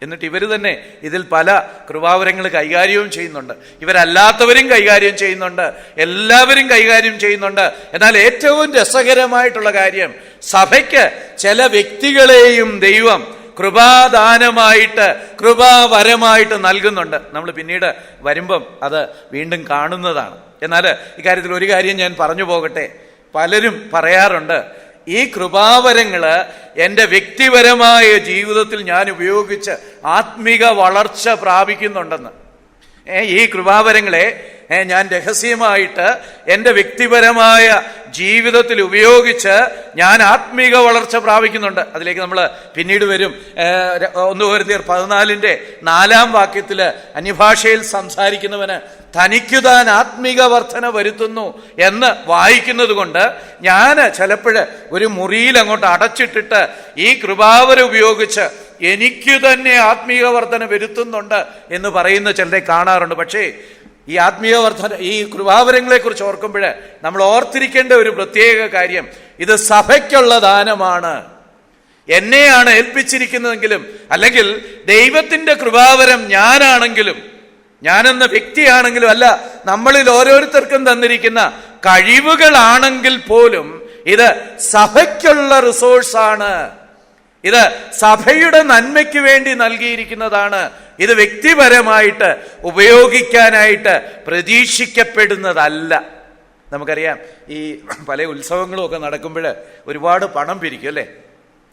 എന്നിട്ട് ഇവർ തന്നെ ഇതിൽ പല കൃപാവരങ്ങൾ കൈകാര്യവും ചെയ്യുന്നുണ്ട്. ഇവരല്ലാത്തവരും കൈകാര്യം ചെയ്യുന്നുണ്ട്, എല്ലാവരും കൈകാര്യം ചെയ്യുന്നുണ്ട്. എന്നാൽ ഏറ്റവും രസകരമായിട്ടുള്ള കാര്യം, സഭയ്ക്ക് ചില വ്യക്തികളെയും ദൈവം കൃപാദാനമായിട്ട്, കൃപാവരമായിട്ട് നൽകുന്നുണ്ട്. നമ്മൾ പിന്നീട് വരുമ്പം അത് വീണ്ടും കാണുന്നതാണ്. എന്നാൽ ഇക്കാര്യത്തിൽ ഒരു കാര്യം ഞാൻ പറഞ്ഞു പോകട്ടെ. പലരും പറയാറുണ്ട്, ഈ കൃപാവരങ്ങള് എൻ്റെ വ്യക്തിപരമായ ജീവിതത്തിൽ ഞാൻ ഉപയോഗിച്ച് ആത്മീക വളർച്ച പ്രാപിക്കുന്നുണ്ടെന്ന്. ഈ കൃപാവരങ്ങളെ ഞാൻ രഹസ്യമായിട്ട് എൻ്റെ വ്യക്തിപരമായ ജീവിതത്തിൽ ഉപയോഗിച്ച് ഞാൻ ആത്മീക വളർച്ച പ്രാപിക്കുന്നുണ്ട്. അതിലേക്ക് നമ്മൾ പിന്നീട് വരും. 1 കൊരിന്ത്യർ 14:4 അന്യഭാഷയിൽ സംസാരിക്കുന്നവന് തനിക്കു താൻ ആത്മീക വർധന വരുത്തുന്നു എന്ന് വായിക്കുന്നത് കൊണ്ട് ഞാൻ ചിലപ്പോഴ് ഒരു മുറിയിൽ അങ്ങോട്ട് അടച്ചിട്ടിട്ട് ഈ കൃപാവരം ഉപയോഗിച്ച് എനിക്ക് തന്നെ ആത്മീക വർധന വരുത്തുന്നുണ്ട് എന്ന് പറയുന്ന ചിലരെ കാണാറുണ്ട്. പക്ഷേ ഈ ആത്മീയ വർധന, ഈ കൃപാവരങ്ങളെ കുറിച്ച് ഓർക്കുമ്പോൾ നമ്മൾ ഓർത്തിരിക്കേണ്ട ഒരു പ്രത്യേക കാര്യം, ഇത് സഭയ്ക്കുള്ള ദാനമാണ്. എന്നെയാണ് ഏൽപ്പിച്ചിരിക്കുന്നതെങ്കിലും, അല്ലെങ്കിൽ ദൈവത്തിന്റെ കൃപാവരം ഞാനാണെങ്കിലും, ഞാനെന്ന വ്യക്തിയാണെങ്കിലും അല്ല, നമ്മളിൽ ഓരോരുത്തർക്കും തന്നിരിക്കുന്ന കഴിവുകളാണെങ്കിൽ പോലും ഇത് സഭയ്ക്കുള്ള റിസോഴ്സാണ്. ഇത് സഭയുടെ നന്മയ്ക്ക് വേണ്ടി നൽകിയിരിക്കുന്നതാണ്. ഇത് വ്യക്തിപരമായിട്ട് ഉപയോഗിക്കാനായിട്ട് പ്രതീക്ഷിക്കപ്പെടുന്നതല്ല. നമുക്കറിയാം, ഈ പല ഉത്സവങ്ങളും ഒക്കെ നടക്കുമ്പോൾ ഒരുപാട് പണം പിരിക്കും അല്ലേ?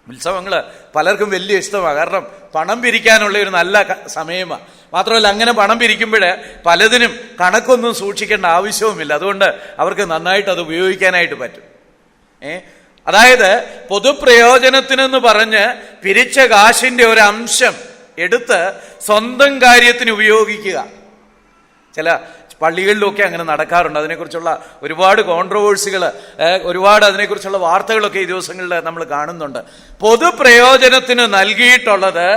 ഉത്സവങ്ങൾ പലർക്കും വലിയ ഇഷ്ടമാണ്. കാരണം പണം പിരിക്കാനുള്ള ഒരു നല്ല സമയമാണ്. മാത്രമല്ല, അങ്ങനെ പണം പിരിക്കുമ്പോൾ പലതിനും കണക്കൊന്നും സൂക്ഷിക്കേണ്ട ആവശ്യവുമില്ല. അതുകൊണ്ട് അവർക്ക് നന്നായിട്ട് അത് ഉപയോഗിക്കാനായിട്ട് പറ്റും. അതായത് പൊതുപ്രയോജനത്തിനെന്ന് പറഞ്ഞ് പിരിച്ച കാശിന്റെ ഒരു അംശം എടുത്ത് സ്വന്തം കാര്യത്തിന് ഉപയോഗിക്കുക. ചില പള്ളികളിലൊക്കെ അങ്ങനെ നടക്കാറുണ്ട്. അതിനെക്കുറിച്ചുള്ള ഒരുപാട് കോൺട്രവേഴ്സികൾ, ഒരുപാട് അതിനെക്കുറിച്ചുള്ള വാർത്തകളൊക്കെ ഈ ദിവസങ്ങളിൽ നമ്മൾ കാണുന്നുണ്ട്. പൊതുപ്രയോജനത്തിന് നൽകിയിട്ടുള്ളത്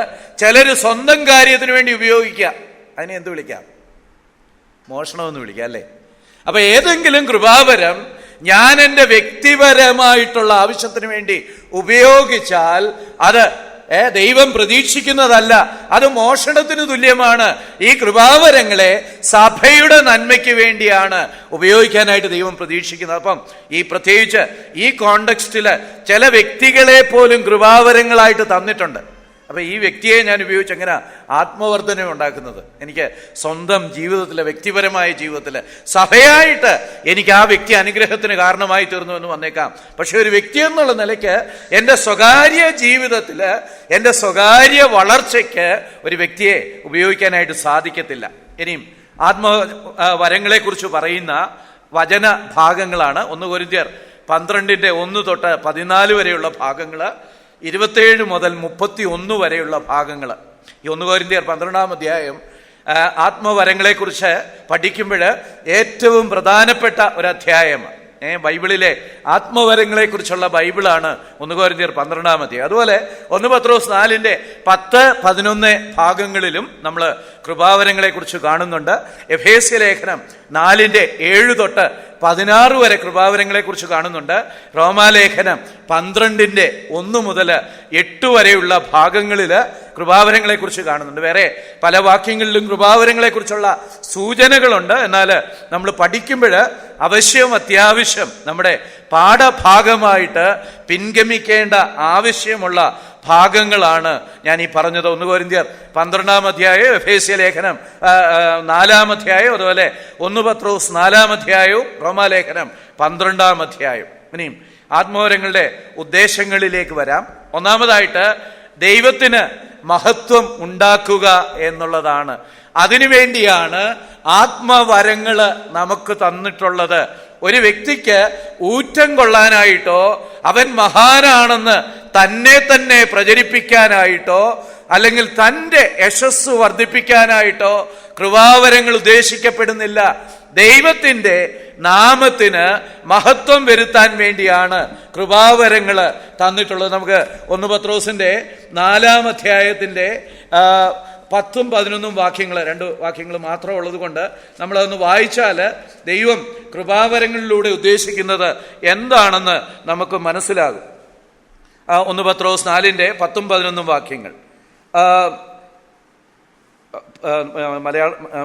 ചിലർ സ്വന്തം കാര്യത്തിന് വേണ്ടി ഉപയോഗിക്കുക. അതിനെ എന്ത് വിളിക്കാം? മോഷണമെന്ന് വിളിക്കാം അല്ലേ? അപ്പൊ ഏതെങ്കിലും കൃപാവരം ഞാൻ എൻ്റെ വ്യക്തിപരമായിട്ടുള്ള ആവശ്യത്തിന് വേണ്ടി ഉപയോഗിച്ചാൽ അത് ദൈവം പ്രതീക്ഷിക്കുന്നതല്ല, അത് മോഷണത്തിന് തുല്യമാണ്. ഈ കൃപാവരങ്ങളെ സഭയുടെ നന്മയ്ക്ക് വേണ്ടിയാണ് ഉപയോഗിക്കാനായിട്ട് ദൈവം പ്രതീക്ഷിക്കുന്നത്. അപ്പം ഈ പ്രത്യേകിച്ച് ഈ കോണ്ടെക്സ്റ്റില് ചില വ്യക്തികളെ പോലും കൃപാവരങ്ങളായിട്ട് തന്നിട്ടുണ്ട്. അപ്പൊ ഈ വ്യക്തിയെ ഞാൻ ഉപയോഗിച്ച് എങ്ങനെ ആത്മവർദ്ധനം ഉണ്ടാക്കുന്നത്? എനിക്ക് സ്വന്തം ജീവിതത്തിലെ, വ്യക്തിപരമായ ജീവിതത്തില്, സഭയായിട്ട് എനിക്ക് ആ വ്യക്തി അനുഗ്രഹത്തിന് കാരണമായി തീർന്നു എന്ന് വന്നേക്കാം. പക്ഷെ ഒരു വ്യക്തി എന്നുള്ള നിലയ്ക്ക് എൻ്റെ സ്വകാര്യ ജീവിതത്തില്, എൻ്റെ സ്വകാര്യ വളർച്ചയ്ക്ക് ഒരു വ്യക്തിയെ ഉപയോഗിക്കാനായിട്ട് സാധിക്കത്തില്ല. ഇനിയും ആത്മവരങ്ങളെ കുറിച്ച് പറയുന്ന വചന ഭാഗങ്ങളാണ് 1 കൊരിന്ത്യർ 12:1 തൊട്ട് 14 വരെയുള്ള ഭാഗങ്ങള്, 27 മുതൽ 31 വരെയുള്ള ഭാഗങ്ങൾ. ഈ 1 കൊരിന്ത്യർ 12-ാം അധ്യായം ആത്മവരങ്ങളെക്കുറിച്ച് പഠിക്കുമ്പോൾ ഏറ്റവും പ്രധാനപ്പെട്ട ഒരു അധ്യായമാണ്. ബൈബിളിലെ ആത്മവരങ്ങളെക്കുറിച്ചുള്ള ബൈബിളാണ് 1 കൊരിന്ത്യർ 12-ാം അധ്യായം. അതുപോലെ 1 പത്രോസ് 4:10-11 ഭാഗങ്ങളിലും നമ്മൾ കൃപാവരങ്ങളെക്കുറിച്ച് കാണുന്നുണ്ട്. എഫേസ്യ ലേഖനം 4:7 തൊട്ട് 16 വരെ കൃപാവരങ്ങളെ കുറിച്ച് കാണുന്നുണ്ട്. റോമാലേഖനം 12:1 മുതൽ 8 വരെയുള്ള ഭാഗങ്ങളിൽ കൃപാവരങ്ങളെ കുറിച്ച് കാണുന്നുണ്ട്. വേറെ പല വാക്യങ്ങളിലും കൃപാവരങ്ങളെ കുറിച്ചുള്ള സൂചനകളുണ്ട്. എന്നാൽ നമ്മൾ പഠിക്കുമ്പോൾ അത്യാവശ്യം നമ്മുടെ പാഠഭാഗമായിട്ട് പിൻഗമിക്കേണ്ട ആവശ്യമുള്ള ഭാഗങ്ങളാണ് ഞാൻ ഈ പറഞ്ഞത്. 1 കൊരിന്ത്യർ 12-ാം അധ്യായം, എഫേസ്യ ലേഖനം 4-ാം അധ്യായം, അതുപോലെ 1 പത്രോസ് 4-ാം അധ്യായവും റോമാലേഖനം 12-ാം അധ്യായം. ഇനിയും ആത്മവരങ്ങളുടെ ഉദ്ദേശങ്ങളിലേക്ക് വരാം. ഒന്നാമതായിട്ട് ദൈവത്തിന് മഹത്വം ഉണ്ടാക്കുക എന്നുള്ളതാണ്. അതിനുവേണ്ടിയാണ് ആത്മവരങ്ങള് നമുക്ക് തന്നിട്ടുള്ളത്. ഒരു വ്യക്തിക്ക് ഊറ്റം കൊള്ളാനായിട്ടോ അവൻ മഹാനാണെന്ന് തന്നെ പ്രചരിപ്പിക്കാനായിട്ടോ അല്ലെങ്കിൽ തൻ്റെ യശസ് വർദ്ധിപ്പിക്കാനായിട്ടോ കൃപാവരങ്ങൾ ഉദ്ദേശിക്കപ്പെടുന്നില്ല. ദൈവത്തിൻ്റെ നാമത്തിന് മഹത്വം വരുത്താൻ വേണ്ടിയാണ് കൃപാവരങ്ങൾ തന്നിട്ടുള്ളത്. നമുക്ക് 1 പത്രോസിന്റെ 4-ാം അധ്യായത്തിന്റെ 10ഉം 11ഉം വാക്യങ്ങൾ, 2 വാക്യങ്ങൾ മാത്രം ഉള്ളത് കൊണ്ട് നമ്മളതൊന്ന് വായിച്ചാൽ ദൈവം കൃപാവരങ്ങളിലൂടെ ഉദ്ദേശിക്കുന്നത് എന്താണെന്ന് നമുക്ക് മനസ്സിലാകും. 1 പത്രോസ് 4-ന്റെ 10ഉം 11ഉം വാക്യങ്ങൾ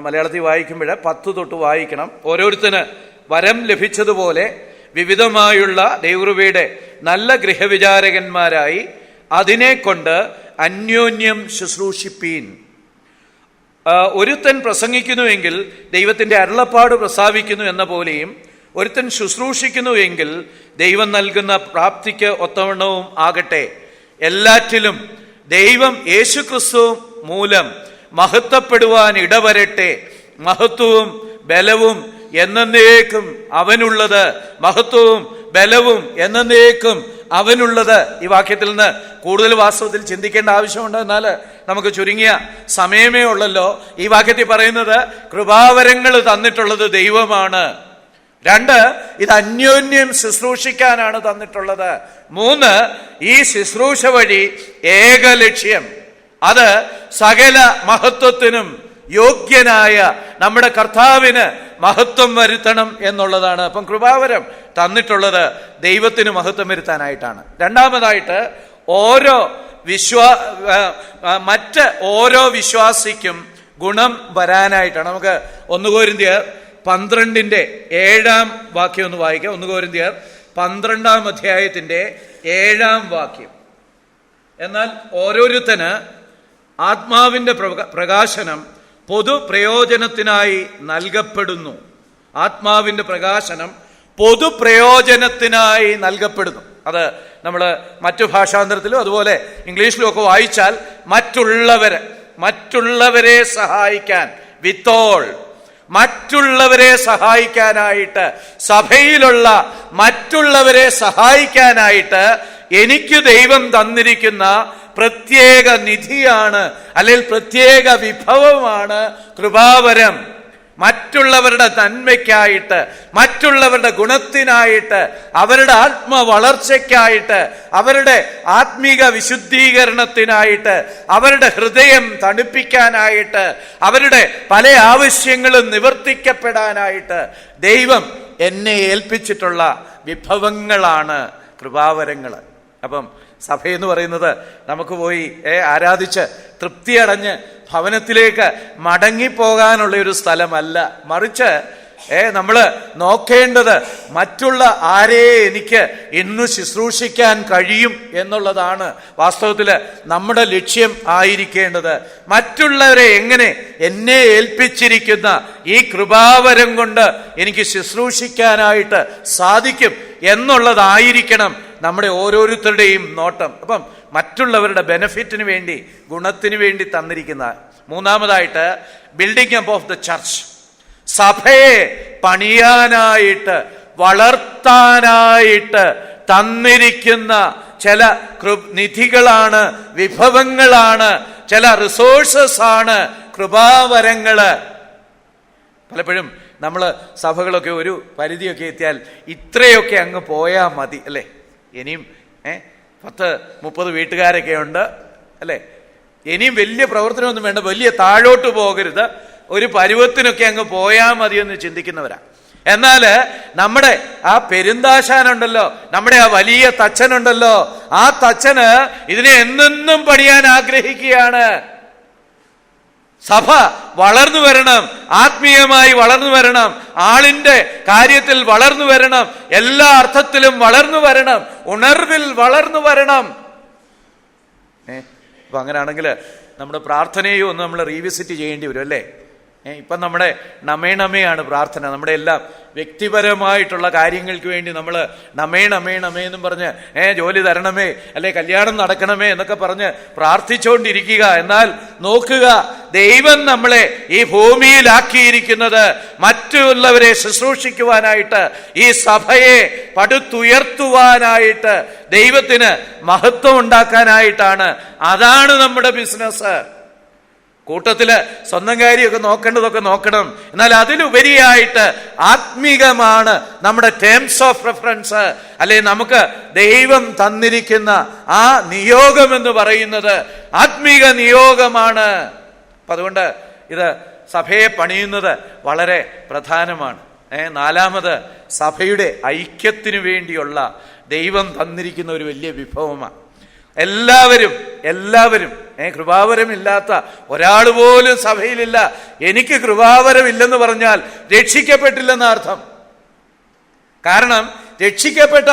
മലയാളത്തിൽ വായിക്കുമ്പോൾ 10 തൊട്ട് വായിക്കണം. ഓരോരുത്തന് വരം ലഭിച്ചതുപോലെ വിവിധമായുള്ള ദൈവകൃപയുടെ നല്ല ഗൃഹവിചാരകന്മാരായി അതിനെ കൊണ്ട് അന്യോന്യം ശുശ്രൂഷിപ്പീൻ. ഒരുത്തൻ പ്രസംഗിക്കുന്നുവെങ്കിൽ ദൈവത്തിന്റെ അരുളപ്പാട് പ്രസ്താവിക്കുന്നു എന്ന പോലെയും ഒരുത്തൻ ശുശ്രൂഷിക്കുന്നുവെങ്കിൽ ദൈവം നൽകുന്ന പ്രാപ്തിക്ക് ഒത്തവണ്ണവും ആകട്ടെ. എല്ലാറ്റിലും ദൈവം യേശുക്രിസ്തു മൂലം മഹത്വപ്പെടുവാൻ ഇടവരട്ടെ. മഹത്വവും ബലവും എന്നേക്കും അവനുള്ളത്. മഹത്വവും ബലവും എന്നേക്കും അവനുള്ളത്. ഈ വാക്യത്തിൽ നിന്ന് കൂടുതൽ വാസ്തവത്തിൽ ചിന്തിക്കേണ്ട ആവശ്യമുണ്ട്. എന്നാൽ നമുക്ക് ചുരുങ്ങിയ സമയമേ ഉള്ളല്ലോ. ഈ വാക്യത്തിൽ പറയുന്നത് കൃപാവരങ്ങൾ തന്നിട്ടുള്ളത് ദൈവമാണ്. 2, ഇത് അന്യോന്യം ശുശ്രൂഷിക്കാനാണ് തന്നിട്ടുള്ളത്. 3, ഈ ശുശ്രൂഷ വഴി ഏക ലക്ഷ്യം, അത് സകല മഹത്വത്തിനും യോഗ്യനായ നമ്മുടെ കർത്താവിന് മഹത്വം വരുത്തണം എന്നുള്ളതാണ്. അപ്പം കൃപാവരം തന്നിട്ടുള്ളത് ദൈവത്തിന് മഹത്വം വരുത്താനായിട്ടാണ്. രണ്ടാമതായിട്ട് മറ്റ് ഓരോ വിശ്വാസിക്കും ഗുണം വരാനായിട്ടാണ്. നമുക്ക് 1 കൊരിന്ത്യർ 12-ന്റെ 7-ാം വാക്യം ഒന്ന് വായിക്കാം. 1 കൊരിന്ത്യർ 12-ാം അധ്യായത്തിന്റെ 7-ാം വാക്യം. എന്നാൽ ഓരോരുത്തന് ആത്മാവിന്റെ പ്രകാശനം പൊതുപ്രയോജനത്തിനായി നൽകപ്പെടുന്നു. ആത്മാവിന്റെ പ്രകാശനം പൊതുപ്രയോജനത്തിനായി നൽകപ്പെടുന്നു. അത് നമ്മൾ മറ്റു ഭാഷാന്തരത്തിലും അതുപോലെ ഇംഗ്ലീഷിലും ഒക്കെ വായിച്ചാൽ മറ്റുള്ളവരെ സഹായിക്കാൻ, വിത്തോൾ, മറ്റുള്ളവരെ സഹായിക്കാനായിട്ട്, സഭയിലുള്ള മറ്റുള്ളവരെ സഹായിക്കാനായിട്ട് എനിക്ക് ദൈവം തന്നിരിക്കുന്ന പ്രത്യേക നിധിയാണ്, അല്ലെങ്കിൽ പ്രത്യേക വിഭവമാണ് കൃപാവരം. മറ്റുള്ളവരുടെ നന്മയ്ക്കായിട്ട്, മറ്റുള്ളവരുടെ ഗുണത്തിനായിട്ട്, അവരുടെ ആത്മവളർച്ചയ്ക്കായിട്ട്, അവരുടെ ആത്മീക വിശുദ്ധീകരണത്തിനായിട്ട്, അവരുടെ ഹൃദയം തണുപ്പിക്കാനായിട്ട്, അവരുടെ പല ആവശ്യങ്ങളും നിവർത്തിക്കപ്പെടാനായിട്ട് ദൈവം എന്നെ ഏൽപ്പിച്ചിട്ടുള്ള വിഭവങ്ങളാണ് കൃപാവരങ്ങൾ. അപ്പം സഭയെന്ന് പറയുന്നത് നമുക്ക് പോയി ആരാധിച്ച് തൃപ്തിയടഞ്ഞ് ഭവനത്തിലേക്ക് മടങ്ങിപ്പോകാനുള്ള ഒരു സ്ഥലമല്ല. മറിച്ച് നമ്മൾ നോക്കേണ്ടത് മറ്റുള്ള ആരെ എനിക്ക് ഇന്ന് ശുശ്രൂഷിക്കാൻ കഴിയും എന്നുള്ളതാണ് വാസ്തവത്തിൽ നമ്മുടെ ലക്ഷ്യം ആയിരിക്കേണ്ടത്. മറ്റുള്ളവരെ എങ്ങനെ എന്നെ ഏൽപ്പിച്ചിരിക്കുന്ന ഈ കൃപാവരം കൊണ്ട് എനിക്ക് ശുശ്രൂഷിക്കാനായിട്ട് സാധിക്കും എന്നുള്ളതായിരിക്കണം നമ്മുടെ ഓരോരുത്തരുടെയും നോട്ടം. അപ്പം മറ്റുള്ളവരുടെ ബെനഫിറ്റിന് വേണ്ടി, ഗുണത്തിന് വേണ്ടി തന്നിരിക്കുന്ന. മൂന്നാമതായിട്ട് building up of the church, സഭയെ പണിയാനായിട്ട്, വളർത്താനായിട്ട് തന്നിരിക്കുന്ന ചില നിധികളാണ്, വിഭവങ്ങളാണ്, ചില റിസോഴ്സസ് ആണ് കൃപാവരങ്ങള്. പലപ്പോഴും നമ്മൾ സഭകളൊക്കെ ഒരു പരിധിയൊക്കെ എത്തിയാൽ ഇത്രയൊക്കെ അങ്ങ് പോയാൽ മതി അല്ലേ, ഇനിയും 10-30 വീട്ടുകാരൊക്കെ ഉണ്ട് അല്ലേ, ഇനിയും വലിയ പ്രവർത്തനമൊന്നും വേണ്ട, വലിയ താഴോട്ട് പോകരുത്, ഒരു പരുവത്തിനൊക്കെ അങ്ങ് പോയാൽ മതിയെന്ന് ചിന്തിക്കുന്നവരാ. എന്നാൽ നമ്മുടെ ആ പെരുന്താശാനുണ്ടല്ലോ, നമ്മുടെ ആ വലിയ തച്ചനുണ്ടല്ലോ, ആ തച്ചന് ഇതിനെ എന്നെന്നും പണിയാൻ ആഗ്രഹിക്കുകയാണ്. സഭ വളർന്നു വരണം, ആത്മീയമായി വളർന്നു വരണം, ആളിന്റെ കാര്യത്തിൽ വളർന്നു വരണം, എല്ലാ അർത്ഥത്തിലും വളർന്നു വരണം, ഉണർവിൽ വളർന്നു വരണം. അപ്പൊ അങ്ങനെയാണെങ്കിൽ നമ്മുടെ പ്രാർത്ഥനയും ഒന്ന് നമ്മൾ റീവിസിറ്റ് ചെയ്യേണ്ടി വരും അല്ലേ. ഇപ്പം നമ്മുടെ നമേ പ്രാർത്ഥന. നമ്മുടെ എല്ലാം വ്യക്തിപരമായിട്ടുള്ള കാര്യങ്ങൾക്ക് വേണ്ടി നമ്മൾ നമേ എന്നും പറഞ്ഞ് ജോലി തരണമേ, അല്ലെ കല്യാണം നടക്കണമേ എന്നൊക്കെ പറഞ്ഞ് പ്രാർത്ഥിച്ചുകൊണ്ടിരിക്കുക. എന്നാൽ നോക്കുക, ദൈവം നമ്മളെ ഈ ഭൂമിയിലാക്കിയിരിക്കുന്നത് മറ്റുള്ളവരെ ശുശ്രൂഷിക്കുവാനായിട്ട്, ഈ സഭയെ പടുത്തുയർത്തുവാനായിട്ട്, ദൈവത്തിന് മഹത്വം ഉണ്ടാക്കാനായിട്ടാണ്. അതാണ് നമ്മുടെ ബിസിനസ്. കൂട്ടത്തില് സ്വന്തം കാര്യമൊക്കെ നോക്കേണ്ടതൊക്കെ നോക്കണം, എന്നാൽ അതിലുപരിയായിട്ട് ആത്മീകമാണ് നമ്മുടെ ടേംസ് ഓഫ് റെഫറൻസ്. അല്ലെ നമുക്ക് ദൈവം തന്നിരിക്കുന്ന ആ നിയോഗം എന്ന് പറയുന്നത് ആത്മീക നിയോഗമാണ്. അപ്പൊ അതുകൊണ്ട് ഇത് സഭയെ പണിയുന്നത് വളരെ പ്രധാനമാണ്. നാലാമത്, സഭയുടെ ഐക്യത്തിനു വേണ്ടിയുള്ള ദൈവം തന്നിരിക്കുന്ന ഒരു വലിയ വിഭവമാണ്. എല്ലാവരും കൃപാവരമില്ലാത്ത ഒരാൾ പോലും സഭയിലില്ല. എനിക്ക് കൃപാവരമില്ലെന്ന് പറഞ്ഞാൽ രക്ഷിക്കപ്പെട്ടില്ലെന്ന അർത്ഥം. കാരണം രക്ഷിക്കപ്പെട്ട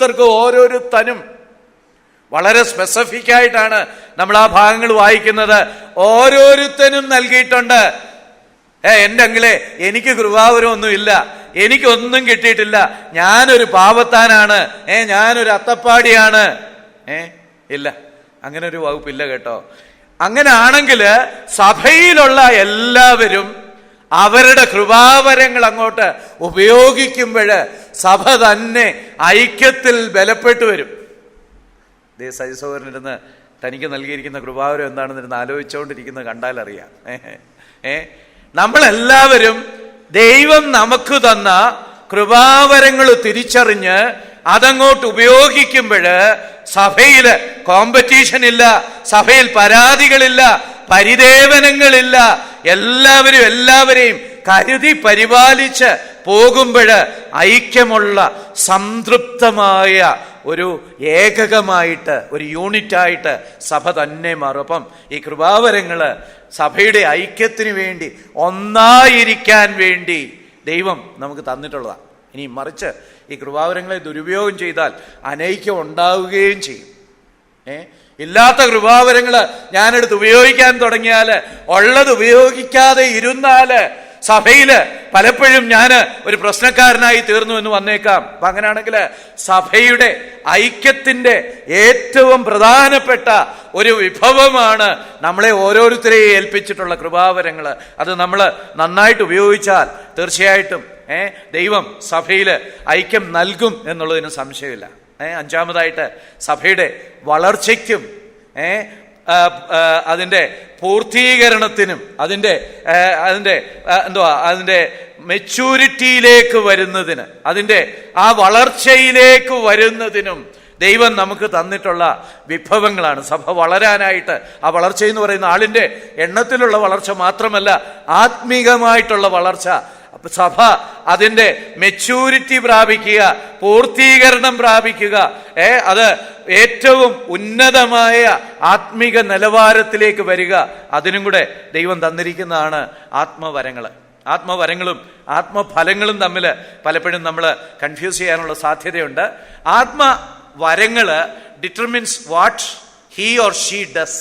ഓരോരുത്തരും വളരെ സ്പെസിഫിക് ആയിട്ടാണ് നമ്മൾ ആ ഭാഗങ്ങൾ വായിക്കുന്നത്. ഓരോരുത്തരും നൽകിയിട്ടുണ്ട്. എൻ്റെ അങ്കിളെ, എനിക്ക് കൃപാവരമൊന്നുമില്ല, എനിക്കൊന്നും കിട്ടിയിട്ടില്ല, ഞാനൊരു പാവത്താനാണ്, ഞാനൊരു അത്തപ്പാടിയാണ്. ഇല്ല, അങ്ങനെ ഒരു വകുപ്പില്ല കേട്ടോ. അങ്ങനെ ആണെങ്കിൽ സഭയിലുള്ള എല്ലാവരും അവരുടെ കൃപാവരങ്ങൾ അങ്ങോട്ട് ഉപയോഗിക്കുമ്പോൾ സഭ തന്നെ ഐക്യത്തിൽ ബലപ്പെട്ടു വരും. സൈസോറിനിരുന്ന് തനിക്ക് നൽകിയിരിക്കുന്ന കൃപാവരം എന്താണെന്നിരുന്ന് ആലോചിച്ചുകൊണ്ടിരിക്കുന്നത് കണ്ടാൽ അറിയാം. നമ്മളെല്ലാവരും ദൈവം നമുക്ക് തന്ന കൃപാവരങ്ങൾ തിരിച്ചറിഞ്ഞ് അതങ്ങോട്ട് ഉപയോഗിക്കുമ്പോൾ സഭയില് കോമ്പറ്റീഷൻ ഇല്ല, സഭയിൽ പരാതികളില്ല, പരിദേവനങ്ങളില്ല. എല്ലാവരെയും കരുതി പരിപാലിച്ച് പോകുമ്പോൾ ഐക്യമുള്ള സംതൃപ്തമായ ഒരു ഏകകമായിട്ട്, ഒരു യൂണിറ്റായിട്ട് സഭ തന്നെ മാറും. അപ്പം ഈ കൃപാവരങ്ങള് സഭയുടെ ഐക്യത്തിന് വേണ്ടി, ഒന്നായിരിക്കാൻ വേണ്ടി ദൈവം നമുക്ക് തന്നിട്ടുള്ളതാണ്. ഇനി മറിച്ച് ഈ കൃപാവരങ്ങളെ ദുരുപയോഗം ചെയ്താൽ അനൈക്യം ഉണ്ടാവുകയും ചെയ്യും. ഇല്ലാത്ത കൃപാവരങ്ങള് ഞാനെടുത്ത് ഉപയോഗിക്കാൻ തുടങ്ങിയാൽ, ഉള്ളത് ഉപയോഗിക്കാതെ ഇരുന്നാല് സഭയില് പലപ്പോഴും ഞാൻ ഒരു പ്രശ്നക്കാരനായി തീർന്നു എന്ന് വന്നേക്കാം. അപ്പൊ അങ്ങനെയാണെങ്കിൽ സഭയുടെ ഐക്യത്തിന്റെ ഏറ്റവും പ്രധാനപ്പെട്ട ഒരു വിഭവമാണ് നമ്മളെ ഓരോരുത്തരെയും ഏൽപ്പിച്ചിട്ടുള്ള കൃപാവരങ്ങള്. അത് നമ്മൾ നന്നായിട്ട് ഉപയോഗിച്ചാൽ തീർച്ചയായിട്ടും ദൈവം സഭയില് ഐക്യം നൽകും എന്നുള്ളതിന് സംശയമില്ല. അഞ്ചാമതായിട്ട്, സഭയുടെ വളർച്ചയ്ക്കും അതിൻ്റെ പൂർത്തീകരണത്തിനും അതിൻ്റെ മെച്യൂരിറ്റിയിലേക്ക് വരുന്നതിന്, അതിൻ്റെ ആ വളർച്ചയിലേക്ക് വരുന്നതിനും ദൈവം നമുക്ക് തന്നിട്ടുള്ള വിഭവങ്ങളാണ്. സഭ വളരാനായിട്ട്, ആ വളർച്ച എന്ന് പറയുന്ന ആളിൻ്റെ എണ്ണത്തിലുള്ള വളർച്ച മാത്രമല്ല, ആത്മീകമായിട്ടുള്ള വളർച്ച. സഭ അതിൻ്റെ മെച്യൂരിറ്റി പ്രാപിക്കുക, പൂർത്തീകരണം പ്രാപിക്കുക, അത് ഏറ്റവും ഉന്നതമായ ആത്മീക നിലവാരത്തിലേക്ക് വരിക, അതിനും കൂടെ ദൈവം തന്നിരിക്കുന്നതാണ് ആത്മവരങ്ങളും ആത്മഫലങ്ങളും തമ്മിൽ പലപ്പോഴും നമ്മൾ കൺഫ്യൂസ് ചെയ്യാനുള്ള സാധ്യതയുണ്ട്. ആത്മവരങ്ങള് determines what he or she does.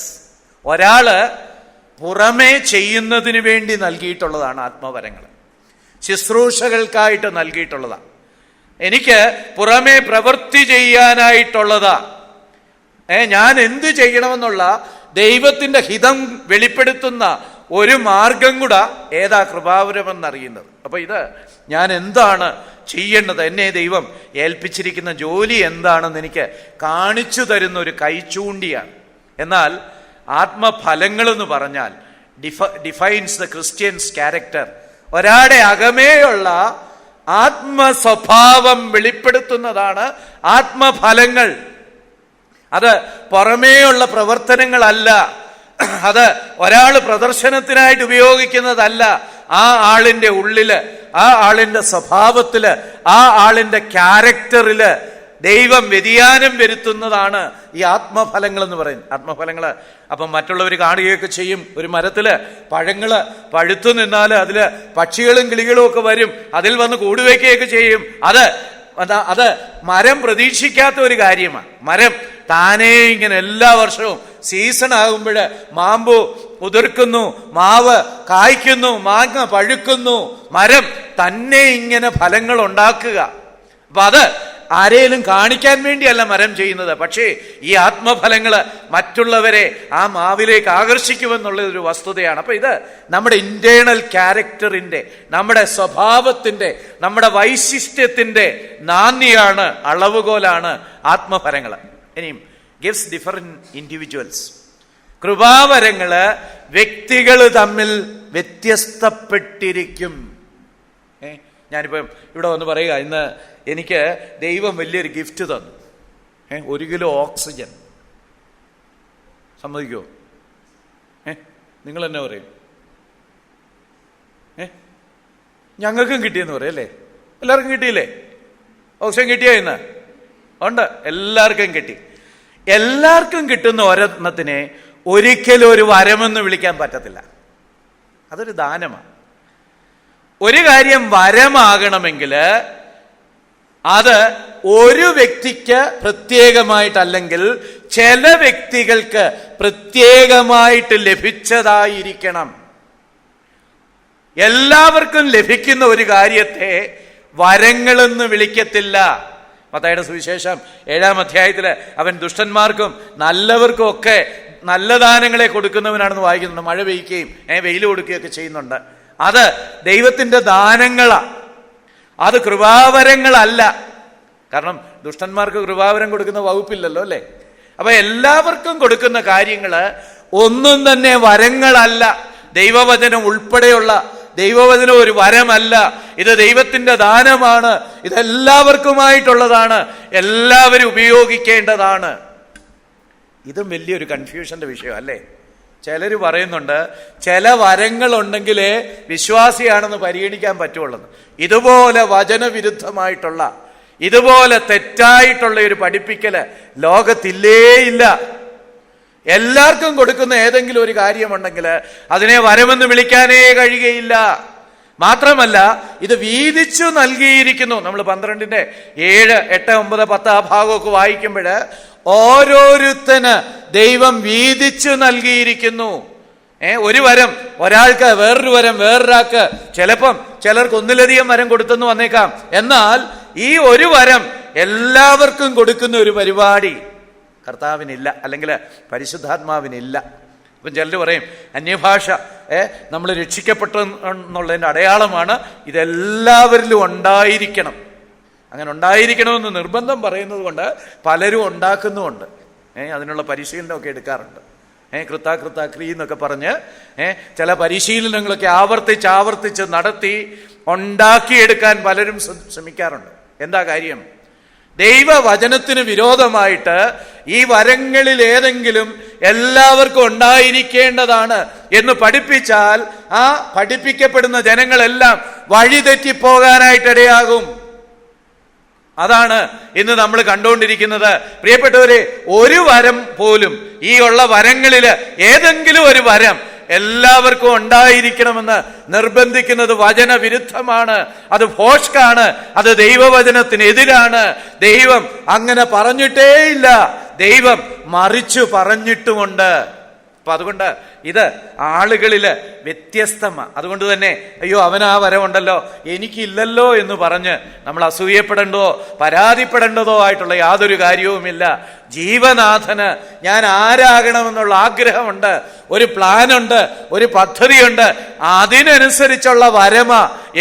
ഒരാള് പുറമേ ചെയ്യുന്നതിന് വേണ്ടി നൽകിയിട്ടുള്ളതാണ് ആത്മവരങ്ങൾ, ശുശ്രൂഷകൾക്കായിട്ട് നൽകിയിട്ടുള്ളതാണ്. എനിക്ക് പുറമേ പ്രവൃത്തി ചെയ്യാനായിട്ടുള്ളതാ. ഞാൻ എന്ത് ചെയ്യണമെന്നുള്ള ദൈവത്തിന്റെ ഹിതം വെളിപ്പെടുത്തുന്ന ഒരു മാർഗം കൂടെ ഏതാ കൃപാവരമെന്നറിയുന്നത്. അപ്പൊ ഇത് ഞാൻ എന്താണ് ചെയ്യേണ്ടത്, എന്നെ ദൈവം ഏൽപ്പിച്ചിരിക്കുന്ന ജോലി എന്താണെന്ന് എനിക്ക് കാണിച്ചു തരുന്ന ഒരു കൈച്ചൂണ്ടിയാണ്. എന്നാൽ ആത്മഫലങ്ങളെന്ന് പറഞ്ഞാൽ ഡിഫൈൻസ് ദ ക്രിസ്ത്യൻസ് ക്യാരക്ടർ. ഒരാളുടെ അകമേയുള്ള ആത്മസ്വഭാവം വെളിപ്പെടുത്തുന്നതാണ് ആത്മഫലങ്ങൾ. അത് പുറമേയുള്ള പ്രവർത്തനങ്ങളല്ല, അത് ഒരാൾ പ്രദർശനത്തിനായിട്ട് ഉപയോഗിക്കുന്നതല്ല. ആ ആളിന്റെ ഉള്ളില്, ആ ആളിന്റെ സ്വഭാവത്തില്, ആ ആളിന്റെ ക്യാരക്ടറില് ദൈവം വ്യതിയാനം വരുത്തുന്നതാണ് ഈ ആത്മഫലങ്ങൾ എന്ന് പറയുന്നത്. ആത്മഫലങ്ങള് അപ്പം മറ്റുള്ളവർ കാണുകയൊക്കെ ചെയ്യും. ഒരു മരത്തില് പഴങ്ങള് പഴുത്തു നിന്നാൽ അതില് പക്ഷികളും കിളികളും ഒക്കെ വരും, അതിൽ വന്ന് കൂടുവയ്ക്കുകയൊക്കെ ചെയ്യും. അത് മരം പ്രതീക്ഷിക്കാത്ത ഒരു കാര്യമാണ്. മരം താനേ ഇങ്ങനെ എല്ലാ വർഷവും സീസൺ ആകുമ്പോൾ മാമ്പു ഉതിർക്കുന്നു, മാവ് കായ്ക്കുന്നു, മാങ്ങ പഴുക്കുന്നു, മരം തന്നെ ഇങ്ങനെ ഫലങ്ങൾ ഉണ്ടാക്കുക. അപ്പൊ അത് ആരെയും കാണിക്കാൻ വേണ്ടിയല്ല മരം ചെയ്യുന്നത്, പക്ഷേ ഈ ആത്മഫലങ്ങൾ മറ്റുള്ളവരെ ആ മാവിലേക്ക് ആകർഷിക്കുമെന്നുള്ളതൊരു വസ്തുതയാണ്. അപ്പൊ ഇത് നമ്മുടെ ഇന്റേണൽ ക്യാരക്ടറിന്റെ, നമ്മുടെ സ്വഭാവത്തിന്റെ, നമ്മുടെ വൈശിഷ്ട്യത്തിന്റെ നാന്ദിയാണ്, അളവുകോലാണ് ആത്മഫലങ്ങൾ. ഇനിയും ഗിഫ്റ്റ്സ് ഡിഫറെന്റ് ഇൻഡിവിജ്വൽസ്. കൃപാവരങ്ങള് വ്യക്തികൾ തമ്മിൽ വ്യത്യസ്തപ്പെട്ടിരിക്കും. ഞാനിപ്പം ഇവിടെ വന്ന് പറയുക, ഇന്ന് എനിക്ക് ദൈവം വലിയൊരു ഗിഫ്റ്റ് തന്നു, 1 കിലോ ഓക്സിജൻ. സമ്മതിക്കുമോ? നിങ്ങൾ തന്നെ പറയും. ഞങ്ങൾക്കും കിട്ടിയെന്ന് പറയും അല്ലേ? എല്ലാവർക്കും കിട്ടിയില്ലേ? ഓക്സിജൻ കിട്ടിയോ? ഇന്ന് ഉണ്ട്, എല്ലാവർക്കും കിട്ടി. എല്ലാവർക്കും കിട്ടുന്ന ഒരെണ്ണത്തിനെ ഒരിക്കലും ഒരു വരമെന്ന് വിളിക്കാൻ പറ്റത്തില്ല. അതൊരു ദാനമാണ്. ഒരു കാര്യം വരമാകണമെങ്കിൽ അത് ഒരു വ്യക്തിക്ക് പ്രത്യേകമായിട്ടല്ലെങ്കിൽ ചില വ്യക്തികൾക്ക് പ്രത്യേകമായിട്ട് ലഭിച്ചതായിരിക്കണം. എല്ലാവർക്കും ലഭിക്കുന്ന ഒരു കാര്യത്തെ വരങ്ങളെന്ന് വിളിക്കത്തില്ല. മത്തായിയുടെ സുവിശേഷം 7-ാം അധ്യായത്തില് അവൻ ദുഷ്ടന്മാർക്കും നല്ലവർക്കും ഒക്കെ നല്ല ദാനങ്ങളെ കൊടുക്കുന്നവനാണെന്ന് വായിക്കുന്നുണ്ട്. മഴ പെയ്യുകയും വെയിൽ കൊടുക്കുകയൊക്കെ ചെയ്യുന്നുണ്ട്. അത് ദൈവത്തിന്റെ ദാനങ്ങളാ, അത് കൃപാവരങ്ങളല്ല. കാരണം ദുഷ്ടന്മാർക്ക് കൃപാവരം കൊടുക്കുന്ന വകുപ്പില്ലല്ലോ അല്ലേ? അപ്പൊ എല്ലാവർക്കും കൊടുക്കുന്ന കാര്യങ്ങള് ഒന്നും തന്നെ വരങ്ങളല്ല. ദൈവവചനം ഉൾപ്പെടെയുള്ള ദൈവവചനം ഒരു വരമല്ല, ഇത് ദൈവത്തിന്റെ ദാനമാണ്. ഇതെല്ലാവർക്കുമായിട്ടുള്ളതാണ്, എല്ലാവരും ഉപയോഗിക്കേണ്ടതാണ്. ഇതും വലിയൊരു കൺഫ്യൂഷന്റെ വിഷയം അല്ലേ? ചിലർ പറയുന്നുണ്ട് ചില വരങ്ങളുണ്ടെങ്കിലേ വിശ്വാസിയാണെന്ന് പരിഗണിക്കാൻ പറ്റുള്ളൂ. ഇതുപോലെ വചനവിരുദ്ധമായിട്ടുള്ള, ഇതുപോലെ തെറ്റായിട്ടുള്ള ഒരു പഠിപ്പിക്കല് ലോകത്തില്ലേയില്ല. എല്ലാവർക്കും കൊടുക്കുന്ന ഏതെങ്കിലും ഒരു കാര്യമുണ്ടെങ്കിൽ അതിനെ വരമെന്ന് വിളിക്കാനേ കഴിയുകയില്ല. മാത്രമല്ല ഇത് വീതിച്ചു നൽകിയിരിക്കുന്നു. നമ്മൾ 12-ന്റെ 7, 8, 9, 10 ആ ഭാഗമൊക്കെ വായിക്കുമ്പോൾ ഓരോരുത്തന് ദൈവം വീതിച്ചു നൽകിയിരിക്കുന്നു. ഒരു വരം ഒരാൾക്ക്, വേറൊരു വരം വേറൊരാൾക്ക്. ചിലപ്പം ചിലർക്ക് ഒന്നിലധികം വരം കൊടുത്തെന്ന് വന്നേക്കാം. എന്നാൽ ഈ ഒരു വരം എല്ലാവർക്കും കൊടുക്കുന്ന ഒരു പരിപാടി കർത്താവിനില്ല, അല്ലെങ്കിൽ പരിശുദ്ധാത്മാവിനില്ല. ഇപ്പം ചിലർ പറയും അന്യഭാഷ നമ്മൾ രക്ഷിക്കപ്പെട്ടെന്നുള്ളതിൻ്റെ അടയാളമാണ്, ഇതെല്ലാവരിലും ഉണ്ടായിരിക്കണം. അങ്ങനെ ഉണ്ടായിരിക്കണമെന്ന് നിർബന്ധം പറയുന്നത് കൊണ്ട് പലരും ഉണ്ടാക്കുന്നുമുണ്ട്. അതിനുള്ള പരിശീലനമൊക്കെ എടുക്കാറുണ്ട്. കൃത്താക്രീ എന്നൊക്കെ പറഞ്ഞ് ചില പരിശീലനങ്ങളൊക്കെ ആവർത്തിച്ച് നടത്തി ഉണ്ടാക്കിയെടുക്കാൻ പലരും ശ്രമിക്കാറുണ്ട്. എന്താ കാര്യം? ദൈവവചനത്തിന് വിരോധമായിട്ട് ഈ വരങ്ങളിൽ ഏതെങ്കിലും എല്ലാവർക്കും ഉണ്ടായിരിക്കേണ്ടതാണ് എന്ന് പഠിപ്പിച്ചാൽ ആ പഠിപ്പിക്കപ്പെടുന്ന ജനങ്ങളെല്ലാം വഴിതെറ്റിപ്പോകാനായിട്ടിടയാകും. അതാണ് ഇന്ന് നമ്മൾ കണ്ടുകൊണ്ടിരിക്കുന്നത്. പ്രിയപ്പെട്ടവരെ, ഒരു വരം പോലും, ഈ ഉള്ള വരങ്ങളില് ഏതെങ്കിലും ഒരു വരം എല്ലാവർക്കും ഉണ്ടായിരിക്കണമെന്ന് നിർബന്ധിക്കുന്നത് വചനവിരുദ്ധമാണ്. അത് ഭോഷ്കാണ്, അത് ദൈവവചനത്തിനെതിരാണ്. ദൈവം അങ്ങനെ പറഞ്ഞിട്ടേയില്ല, ദൈവം മറിച്ചു പറഞ്ഞിട്ടുമുണ്ട്. അപ്പൊ അതുകൊണ്ട് ഇത് ആളുകളില് വ്യത്യസ്തമാണ്. അതുകൊണ്ട് തന്നെ അയ്യോ അവനാ വരമുണ്ടല്ലോ എനിക്കില്ലല്ലോ എന്ന് പറഞ്ഞ് നമ്മൾ അസൂയപ്പെടേണ്ടതോ പരാതിപ്പെടേണ്ടതോ ആയിട്ടുള്ള യാതൊരു കാര്യവുമില്ല. ജീവനാഥന് ഞാൻ ആരാകണമെന്നുള്ള ആഗ്രഹമുണ്ട്, ഒരു പ്ലാനുണ്ട്, ഒരു പദ്ധതിയുണ്ട്. അതിനനുസരിച്ചുള്ള വരമ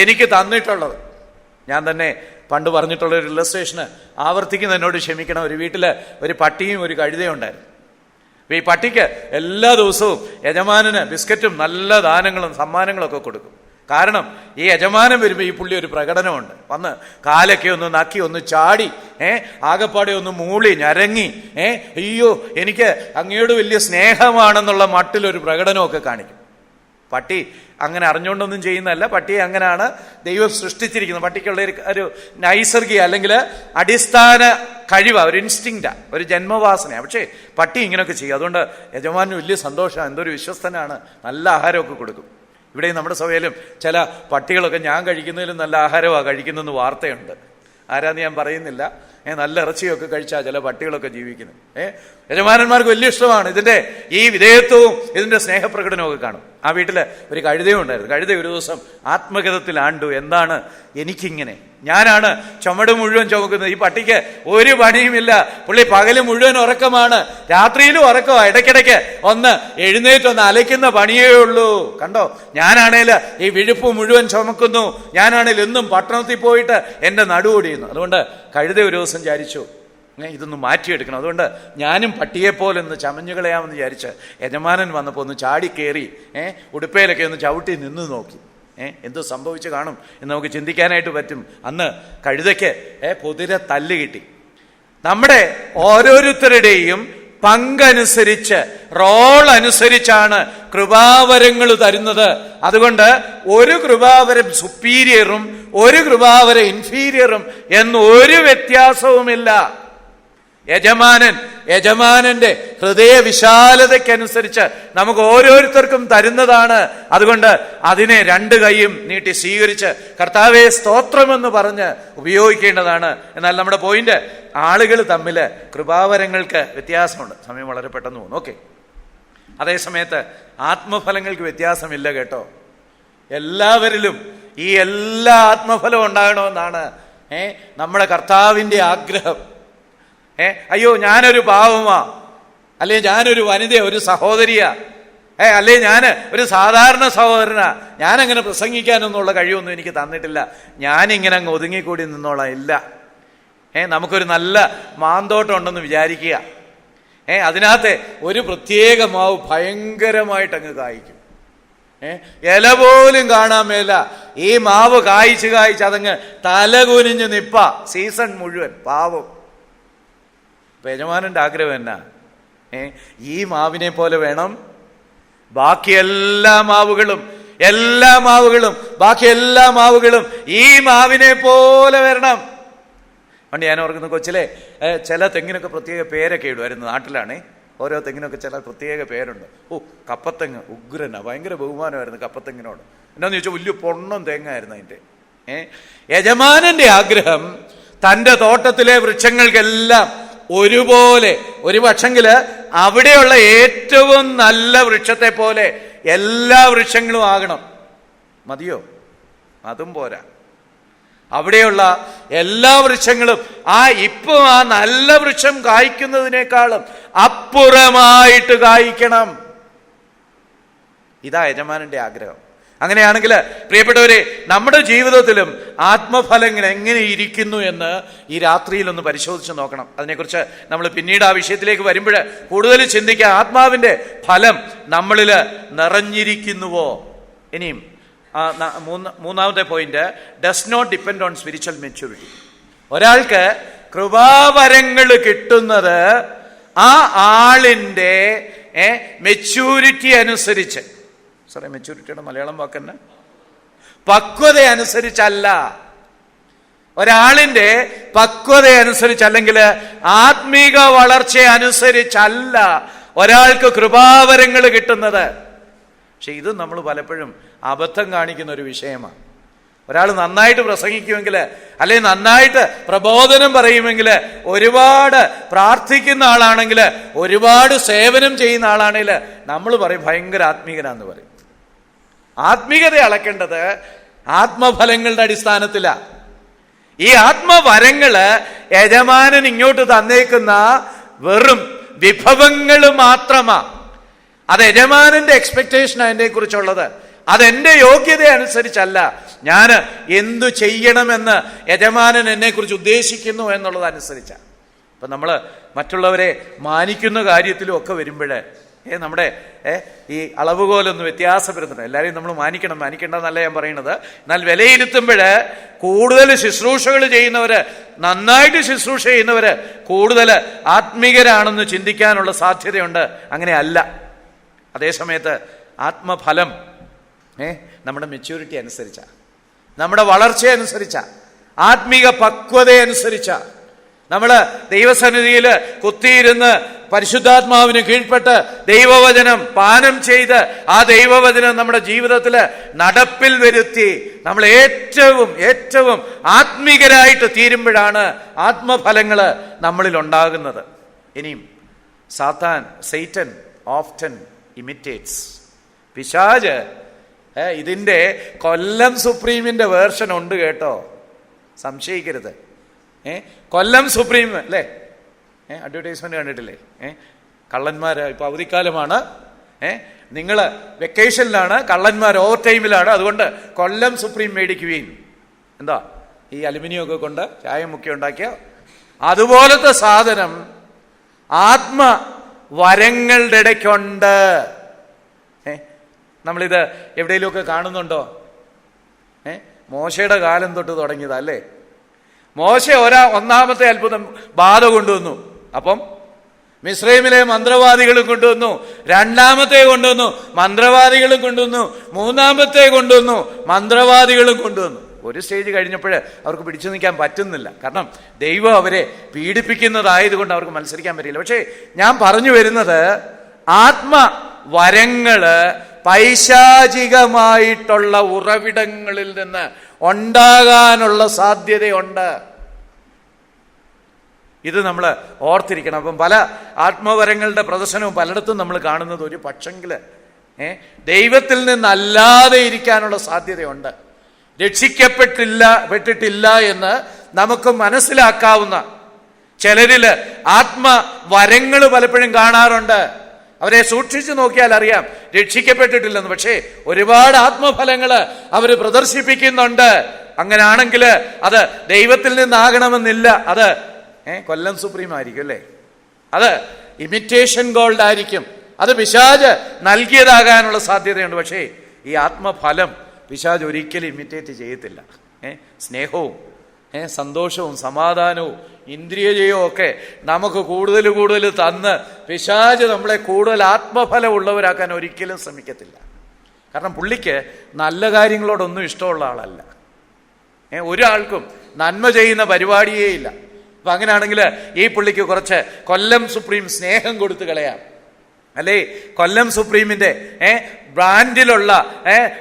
എനിക്ക് തന്നിട്ടുള്ളത്. ഞാൻ തന്നെ പണ്ട് പറഞ്ഞിട്ടുള്ള ഒരു ഇല്ലസ്ട്രേഷന് ആവർത്തിക്കുന്ന എന്നോട് ക്ഷമിക്കണം. ഒരു വീട്ടില് ഒരു പട്ടിയും ഒരു കഴുതയും ഉണ്ടായിരുന്നു. ഈ പട്ടിക്ക് എല്ലാ ദിവസവും യജമാനന് ബിസ്ക്കറ്റും നല്ല ദാനങ്ങളും സമ്മാനങ്ങളൊക്കെ കൊടുക്കും. കാരണം ഈ യജമാനൻ വരുമ്പോൾ ഈ പുള്ളി ഒരു പ്രകടനമുണ്ട്. വന്ന് കാലൊക്കെ ഒന്ന് നക്കി ഒന്ന് ചാടി ആകപ്പാടെ ഒന്ന് മൂളി ഞരങ്ങി അയ്യോ എനിക്ക് അങ്ങയോട് വലിയ സ്നേഹമാണെന്നുള്ള മട്ടിലൊരു പ്രകടനമൊക്കെ കാണിക്കും. പട്ടി അങ്ങനെ അറിഞ്ഞുകൊണ്ടൊന്നും ചെയ്യുന്നതല്ല, പട്ടിയെ അങ്ങനെയാണ് ദൈവം സൃഷ്ടിച്ചിരിക്കുന്നത്. പട്ടിക്കുള്ള ഒരു നൈസർഗിക അല്ലെങ്കിൽ അടിസ്ഥാന കഴിവാ, ഒരു ഇൻസ്റ്റിങ്ക്റ്റാ, ഒരു ജന്മവാസനയാണ്. പക്ഷേ പട്ടി ഇങ്ങനെയൊക്കെ ചെയ്യും. അതുകൊണ്ട് യജമാനന് വലിയ സന്തോഷമാണ്, എന്തൊരു വിശ്വസ്തനാണ്, നല്ല ആഹാരമൊക്കെ കൊടുക്കും. ഇവിടെ നമ്മുടെ സഭയിലും ചില പട്ടികളൊക്കെ ഞാൻ കഴിക്കുന്നതിലും നല്ല ആഹാരമാണ് കഴിക്കുന്നതെന്ന് വാർത്തയുണ്ട്. ആരാന്ന് ഞാൻ പറയുന്നില്ല. നല്ല ഇറച്ചിയൊക്കെ കഴിച്ചാൽ ചില പട്ടികളൊക്കെ ജീവിക്കുന്നത്. യജമാനന്മാർക്ക് വലിയ ഇഷ്ടമാണ് ഇതിന്റെ ഈ വിധേയത്വവും ഇതിന്റെ സ്നേഹപ്രകടനവും ഒക്കെ കാണും. ആ വീട്ടില് ഒരു കഴുതയും ഉണ്ടായിരുന്നു. കഴുത ഒരു ദിവസം ആത്മഗതത്തിൽ ആണ്ടു, എന്താണ് എനിക്കിങ്ങനെ, ഞാനാണ് ചുമട് മുഴുവൻ ചുമക്കുന്നത്, ഈ പട്ടിക്ക് ഒരു പണിയുമില്ല, പുള്ളി പകല് മുഴുവൻ ഉറക്കമാണ്, രാത്രിയിലും ഉറക്കമാണ്, ഇടയ്ക്കിടയ്ക്ക് ഒന്ന് എഴുന്നേറ്റൊന്ന് അലയ്ക്കുന്ന പണിയേ ഉള്ളൂ. കണ്ടോ, ഞാനാണേൽ ഈ വിഴുപ്പ് മുഴുവൻ ചുമക്കുന്നു, ഞാനാണേൽ എന്നും പട്ടണത്തിൽ പോയിട്ട് എന്റെ നടുവൊടിയുന്നു. അതുകൊണ്ട് കഴുത ഒരു ദിവസം വിചാരിച്ചു, ഇതൊന്ന് മാറ്റിയെടുക്കണം, അതുകൊണ്ട് ഞാനും പട്ടിയെപ്പോലൊന്ന് ചമഞ്ഞുകളയാമെന്ന് വിചാരിച്ച് യജമാനൻ വന്നപ്പോൾ ഒന്ന് ചാടിക്കേറി ഉടുപ്പയിലൊക്കെ ഒന്ന് ചവിട്ടി നിന്ന് നോക്കി. എന്തോ സംഭവിച്ചു കാണും എന്ന് നമുക്ക് ചിന്തിക്കാനായിട്ട് പറ്റും. അന്ന് കഴുതയ്ക്ക് പൊതിരെ തല്ല് കിട്ടി. നമ്മുടെ ഓരോരുത്തരുടെയും പങ്കനുസരിച്ച്, റോൾ അനുസരിച്ചാണ് കൃപാവരങ്ങൾ തരുന്നത്. അതുകൊണ്ട് ഒരു കൃപാവരം സുപ്പീരിയറും ഒരു കൃപാവരം ഇൻഫീരിയറും എന്നൊരു വ്യത്യാസവുമില്ല. യജമാനന്റെ ഹൃദയ വിശാലതയ്ക്കനുസരിച്ച് നമുക്ക് ഓരോരുത്തർക്കും തരുന്നതാണ്. അതുകൊണ്ട് അതിനെ രണ്ട് കൈയും നീട്ടി സ്വീകരിച്ച് കർത്താവേ സ്തോത്രമെന്ന് പറഞ്ഞ് ഉപയോഗിക്കേണ്ടതാണ്. എന്നാൽ നമ്മുടെ പോയിന്റ്, ആളുകൾ തമ്മിൽ കൃപാവരങ്ങൾക്ക് വ്യത്യാസമുണ്ട്. സമയം വളരെ പെട്ടെന്ന് പോകുന്നു. ഓക്കെ, അതേസമയത്ത് ആത്മഫലങ്ങൾക്ക് വ്യത്യാസമില്ല കേട്ടോ. എല്ലാവരിലും ഈ എല്ലാ ആത്മഫലവും ഉണ്ടാകണമെന്നാണ് നമ്മുടെ കർത്താവിൻ്റെ ആഗ്രഹം. അയ്യോ ഞാനൊരു പാവമാ, അല്ലെ ഞാനൊരു വനിതയോ ഒരു സഹോദരിയാ, അല്ലെ ഞാൻ ഒരു സാധാരണ സഹോദരനാ, ഞാനങ്ങനെ പ്രസംഗിക്കാനൊന്നുള്ള കഴിവൊന്നും എനിക്ക് തന്നിട്ടില്ല, ഞാനിങ്ങനെ അങ്ങ് ഒതുങ്ങിക്കൂടി നിന്നോളാം. ഇല്ല, നമുക്കൊരു നല്ല മാന്തോട്ടം ഉണ്ടെന്ന് വിചാരിക്കുക. അതിനകത്ത് ഒരു പ്രത്യേക മാവ് ഭയങ്കരമായിട്ടങ്ങ് കായ്ക്കും. ഇല പോലും കാണാൻ മേല. ഈ മാവ് കായ്ച്ച് കായ്ച്ച് അതങ്ങ് തലകുനിഞ്ഞ് നിപ്പ സീസൺ മുഴുവൻ. പാവം. യജമാനന്റെ ആഗ്രഹം എന്നാ, ഈ മാവിനെ പോലെ വേണം ബാക്കി എല്ലാ മാവുകളും ബാക്കി എല്ലാ മാവുകളും ഈ മാവിനെ പോലെ വരണം. പണ്ട് ഞാൻ ഓർക്കുന്ന കൊച്ചിലെ ചില തെങ്ങിനൊക്കെ പ്രത്യേക പേരൊക്കെ ഇടുമായിരുന്നു. നാട്ടിലാണ് ഓരോ തെങ്ങിനൊക്കെ ചില പ്രത്യേക പേരുണ്ട്. കപ്പത്തെങ്ങ് ഉഗ്രനാ, ഭയങ്കര ബഹുമാനമായിരുന്നു കപ്പത്തെങ്ങിനോട്. എന്നാന്ന് ചോദിച്ചാൽ വലിയ പൊണ്ണം തേങ്ങായിരുന്നു അതിൻ്റെ. യജമാനന്റെ ആഗ്രഹം തൻ്റെ തോട്ടത്തിലെ വൃക്ഷങ്ങൾക്കെല്ലാം ഒരുപോലെ, ഒരു പക്ഷെങ്കില് അവിടെയുള്ള ഏറ്റവും നല്ല വൃക്ഷത്തെ പോലെ എല്ലാ വൃക്ഷങ്ങളും ആകണം. മതിയോ? അതും പോരാ. അവിടെയുള്ള എല്ലാ വൃക്ഷങ്ങളും ഇപ്പം ആ നല്ല വൃക്ഷം കായ്ക്കുന്നതിനേക്കാളും അപ്പുറമായിട്ട് കായ്ക്കണം. ഇതാ യജമാനന്റെ ആഗ്രഹം. അങ്ങനെയാണെങ്കിൽ പ്രിയപ്പെട്ടവരെ, നമ്മുടെ ജീവിതത്തിലും ആത്മഫലങ്ങൾ എങ്ങനെ ഇരിക്കുന്നു എന്ന് ഈ രാത്രിയിലൊന്ന് പരിശോധിച്ച് നോക്കണം. അതിനെക്കുറിച്ച് നമ്മൾ പിന്നീട് ആ വിഷയത്തിലേക്ക് വരുമ്പോൾ കൂടുതൽ ചിന്തിക്കാം. ആത്മാവിന്റെ ഫലം നമ്മളിൽ നിറഞ്ഞിരിക്കുന്നുവോ? ഇനിയും മൂന്നാമത്തെ point, does not depend on spiritual maturity. ഒരാൾക്ക് കൃപാവരങ്ങൾ കിട്ടുന്നത് ആ ആളിന്റെ മെച്യൂരിറ്റി അനുസരിച്ച്, മെച്യൂരിറ്റിയുടെ മലയാളം വാക്കെന്നെ, പക്വത അനുസരിച്ചല്ല. ഒരാളിന്റെ പക്വത അനുസരിച്ച്, അല്ലെങ്കിൽ ആത്മീക വളർച്ച അനുസരിച്ചല്ല ഒരാൾക്ക് കൃപാവരങ്ങൾ കിട്ടുന്നത്. പക്ഷെ ഇത് നമ്മൾ പലപ്പോഴും അബദ്ധം കാണിക്കുന്ന ഒരു വിഷയമാണ്. ഒരാൾ നന്നായിട്ട് പ്രസംഗിക്കുമെങ്കിൽ, അല്ലെങ്കിൽ നന്നായിട്ട് പ്രബോധനം പറയുമെങ്കിൽ, ഒരുപാട് പ്രാർത്ഥിക്കുന്ന ആളാണെങ്കിൽ, ഒരുപാട് സേവനം ചെയ്യുന്ന ആളാണെങ്കിൽ നമ്മൾ പറയും ഭയങ്കര ആത്മീകനാന്ന് പറയും. ആത്മീകത അളക്കേണ്ടത് ആത്മഫലങ്ങളുടെ അടിസ്ഥാനത്തിലാണ്. ഈ ആത്മവരങ്ങള് യജമാനൻ ഇങ്ങോട്ട് തന്നേക്കുന്ന വെറും വിഭവങ്ങൾ മാത്രമാ. അത് യജമാനന്റെ എക്സ്പെക്ടേഷൻ അതിനെ കുറിച്ചുള്ളത്. അതെന്റെ യോഗ്യത അനുസരിച്ചല്ല. ഞാൻ എന്തു ചെയ്യണമെന്ന് യജമാനൻ എന്നെ കുറിച്ച് ഉദ്ദേശിക്കുന്നു എന്നുള്ളത് അനുസരിച്ചാണ്. ഇപ്പൊ നമ്മള് മറ്റുള്ളവരെ മാനിക്കുന്ന കാര്യത്തിലും ഒക്കെ വരുമ്പോഴേ നമ്മുടെ ഈ അളവുകോലൊന്ന് വ്യത്യാസപ്പെടുന്നുണ്ട്. എല്ലാവരെയും നമ്മൾ മാനിക്കണ്ടെന്നല്ല ഞാൻ പറയുന്നത്. എന്നാൽ വിലയിരുത്തുമ്പോൾ കൂടുതൽ ശുശ്രൂഷകൾ ചെയ്യുന്നവര്, നന്നായിട്ട് ശുശ്രൂഷ ചെയ്യുന്നവര് കൂടുതൽ ആത്മീകരാണെന്ന് ചിന്തിക്കാനുള്ള സാധ്യതയുണ്ട്. അങ്ങനെ അല്ല. അതേസമയത്ത് ആത്മഫലം നമ്മുടെ മെച്യൂരിറ്റി അനുസരിച്ചാ, നമ്മുടെ വളർച്ച അനുസരിച്ചാ, ആത്മീക പക്വത അനുസരിച്ചാ. നമ്മള് ദൈവസന്നിധിയിൽ കുത്തിയിരുന്ന് പരിശുദ്ധാത്മാവിന് കീഴ്പ്പെട്ട് ദൈവവചനം പാനം ചെയ്ത് ആ ദൈവവചനം നമ്മുടെ ജീവിതത്തിൽ നടപ്പിൽ വരുത്തി നമ്മൾ ഏറ്റവും ഏറ്റവും ആത്മീകരായിട്ട് തീരുമ്പോഴാണ് ആത്മഫലങ്ങൾ നമ്മളിൽ ഉണ്ടാകുന്നത്. ഇനിയും സൈറ്റൻ ഓഫ്റ്റൻ ഇമിറ്റേറ്റ്സ്. പിശാച് ഇതിന്റെ കൊല്ലം സുപ്രീമിന്റെ വേർഷൻ ഉണ്ട് കേട്ടോ, സംശയിക്കരുത്. കൊല്ലം സുപ്രീം അല്ലേ, അഡ്വർടൈസ്മെന്റ് കണ്ടിട്ടില്ലേ? കള്ളന്മാര് ഇപ്പൊ അവധിക്കാലമാണ്, നിങ്ങൾ വെക്കേഷനിലാണ്, കള്ളന്മാർ ഓവർ ടൈമിലാണ്, അതുകൊണ്ട് കൊല്ലം സുപ്രീം മേടിക്കുകയും എന്താ ഈ അലുമിനിയം ഒക്കെ കൊണ്ട് ചായ മുക്കി ഉണ്ടാക്കിയ അതുപോലത്തെ സാധനം ആത്മ വരങ്ങളുടെ ഇടയ്ക്കുണ്ട്. നമ്മളിത് എവിടെയെങ്കിലുമൊക്കെ കാണുന്നുണ്ടോ? മോശയുടെ കാലം തൊട്ട് തുടങ്ങിയതാ അല്ലേ? മോശ ഒന്നാമത്തെ അത്ഭുതം ബാധ കൊണ്ടുവന്നു, അപ്പം മിസ്രൈമിലെ മന്ത്രവാദികളും കൊണ്ടുവന്നു. രണ്ടാമത്തെ കൊണ്ടുവന്നു, മന്ത്രവാദികളും കൊണ്ടുവന്നു. മൂന്നാമത്തെ കൊണ്ടുവന്നു, മന്ത്രവാദികളും കൊണ്ടുവന്നു. ഒരു സ്റ്റേജ് കഴിഞ്ഞപ്പോൾ അവർക്ക് പിടിച്ചു നിൽക്കാൻ പറ്റുന്നില്ല. കാരണം ദൈവം അവരെ പീഡിപ്പിക്കുന്നതായതുകൊണ്ട് അവർക്ക് മത്സരിക്കാൻ പറ്റില്ല. പക്ഷേ ഞാൻ പറഞ്ഞു വരുന്നത്, ആത്മവരങ്ങള് പൈശാചികമായിട്ടുള്ള ഉറവിടങ്ങളിൽ നിന്ന് ഉണ്ടാകാനുള്ള സാധ്യതയുണ്ട്. ഇത് നമ്മൾ ഓർത്തിരിക്കണം. അപ്പം പല ആത്മവരങ്ങളുടെ പ്രദർശനവും പലയിടത്തും നമ്മൾ കാണുന്നത് ഒരു പക്ഷെങ്കില് ദൈവത്തിൽ നിന്നല്ലാതെ ഇരിക്കാനുള്ള സാധ്യതയുണ്ട്. പെട്ടിട്ടില്ല എന്ന് നമുക്ക് മനസ്സിലാക്കാവുന്ന ചിലരില് ആത്മവരങ്ങൾ പലപ്പോഴും കാണാറുണ്ട്. അവരെ സൂക്ഷിച്ചു നോക്കിയാൽ അറിയാം രക്ഷിക്കപ്പെട്ടിട്ടില്ലെന്ന്. പക്ഷേ ഒരുപാട് ആത്മഫലങ്ങൾ അവർ പ്രദർശിപ്പിക്കുന്നുണ്ട്. അങ്ങനെയാണെങ്കിൽ അത് ദൈവത്തിൽ നിന്നാകണമെന്നില്ല. അത് കൊല്ലം സുപ്രീം ആയിരിക്കും അല്ലേ, അത് ഇമിറ്റേഷൻ ഗോൾഡ് ആയിരിക്കും, അത് പിശാച് നൽകിയതാകാനുള്ള സാധ്യതയുണ്ട്. പക്ഷേ ഈ ആത്മഫലം പിശാച് ഒരിക്കലും ഇമിറ്റേറ്റ് ചെയ്യത്തില്ല. സ്നേഹവും സന്തോഷവും സമാധാനവും ഇന്ദ്രിയജയവും ഒക്കെ നമുക്ക് കൂടുതൽ കൂടുതൽ തന്ന് പിശാച് നമ്മളെ കൂടുതൽ ആത്മഫലം ഉള്ളവരാക്കാൻ ഒരിക്കലും ശ്രമിക്കത്തില്ല. കാരണം പുള്ളിക്ക് നല്ല കാര്യങ്ങളോടൊന്നും ഇഷ്ടമുള്ള ആളല്ല. ഒരാൾക്കും നന്മ ചെയ്യുന്ന പരിപാടിയേ ഇല്ല. അപ്പൊ അങ്ങനെയാണെങ്കിൽ ഈ പുള്ളിക്ക് കുറച്ച് കൊല്ലം സുപ്രീം സ്നേഹം കൊടുത്തു കളയാം, അല്ലേ? കൊല്ലം സുപ്രീമിന്റെ ബ്രാൻഡിലുള്ള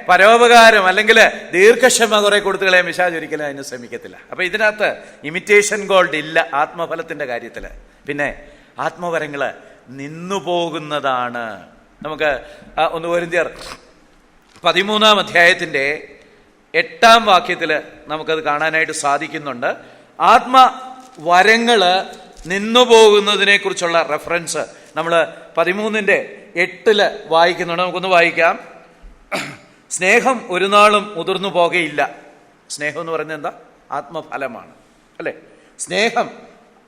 പരോപകാരം അല്ലെങ്കിൽ ദീർഘക്ഷമ കുറെ കൊടുത്തു കളയാൻ പിശാച് ഒരിക്കലും അതിന് ശ്രമിക്കത്തില്ല. അപ്പൊ ഇതിനകത്ത് ഇമിറ്റേഷൻ ഗോൾഡ് ഇല്ല ആത്മഫലത്തിന്റെ കാര്യത്തില്. പിന്നെ ആത്മവരങ്ങള് നിന്നുപോകുന്നതാണ്. നമുക്ക് 1 കൊരിന്ത്യർ 13-ാം അധ്യായത്തിന്റെ 8-ാം വാക്യത്തില് നമുക്കത് കാണാനായിട്ട് സാധിക്കുന്നുണ്ട്. ആത്മവരങ്ങള് നിന്നുപോകുന്നതിനെ കുറിച്ചുള്ള റെഫറൻസ് നമ്മൾ 13:8 വായിക്കുന്നുണ്ട്. നമുക്കൊന്ന് വായിക്കാം. സ്നേഹം ഒരു നാളും മുതിർന്നു പോകുകയില്ല. സ്നേഹം എന്ന് പറയുന്നത് എന്താ? ആത്മഫലമാണ് അല്ലെ? സ്നേഹം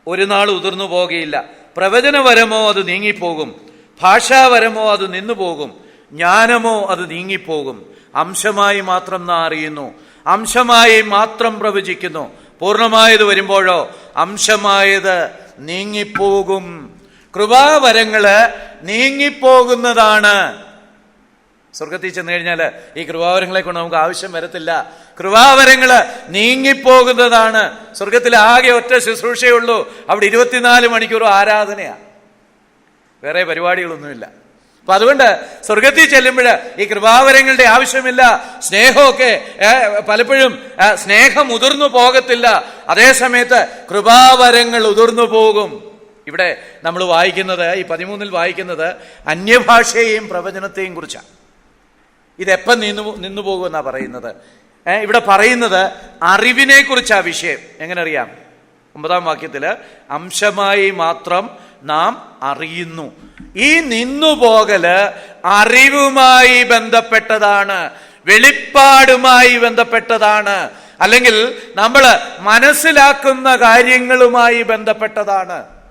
ഒരു നാൾ ഉതിർന്നു പോകുകയില്ല. പ്രവചനവരമോ അത് നീങ്ങിപ്പോകും, ഭാഷാവരമോ അത് നിന്നുപോകും, ജ്ഞാനമോ അത് നീങ്ങിപ്പോകും. അംശമായി മാത്രം നാം അറിയുന്നു, അംശമായി മാത്രം പ്രവചിക്കുന്നു. പൂർണ്ണമായത് വരുമ്പോഴോ അംശമായത് നീങ്ങിപ്പോകും. കൃപാവരങ്ങള് നീങ്ങിപ്പോകുന്നതാണ്. സ്വർഗത്തിൽ ചെന്ന് കഴിഞ്ഞാൽ ഈ കൃപാവരങ്ങളെ കൊണ്ട് നമുക്ക് ആവശ്യം വരത്തില്ല. കൃപാവരങ്ങള് നീങ്ങിപ്പോകുന്നതാണ്. സ്വർഗത്തിൽ ആകെ ഒറ്റ ശുശ്രൂഷയുള്ളൂ. അവിടെ 24 മണിക്കൂർ ആരാധനയാ, വേറെ പരിപാടികളൊന്നുമില്ല. അപ്പൊ അതുകൊണ്ട് സ്വർഗത്തിൽ ചെല്ലുമ്പോൾ ഈ കൃപാവരങ്ങളുടെ ആവശ്യമില്ല. സ്നേഹമൊക്കെ പലപ്പോഴും സ്നേഹം ഉതിർന്നു പോകത്തില്ല. അതേ സമയത്ത് കൃപാവരങ്ങൾ ഉതിർന്നു പോകും. ഇവിടെ നമ്മൾ വായിക്കുന്നത്, ഈ 13-ൽ വായിക്കുന്നത് അന്യഭാഷയെയും പ്രവചനത്തെയും കുറിച്ചാണ്. ഇതെപ്പം നിന്നു പോകുമെന്നാ പറയുന്നത്. ഇവിടെ പറയുന്നത് അറിവിനെ കുറിച്ചാ വിഷയം. എങ്ങനെ അറിയാം? 9-ാം വാക്യത്തില് അംശമായി മാത്രം നാം അറിയുന്നു. ഈ നിന്നുപോകല് അറിവുമായി ബന്ധപ്പെട്ടതാണ്, വെളിപ്പാടുമായി ബന്ധപ്പെട്ടതാണ്, അല്ലെങ്കിൽ നമ്മൾ മനസ്സിലാക്കുന്ന കാര്യങ്ങളുമായി ബന്ധപ്പെട്ടതാണ്.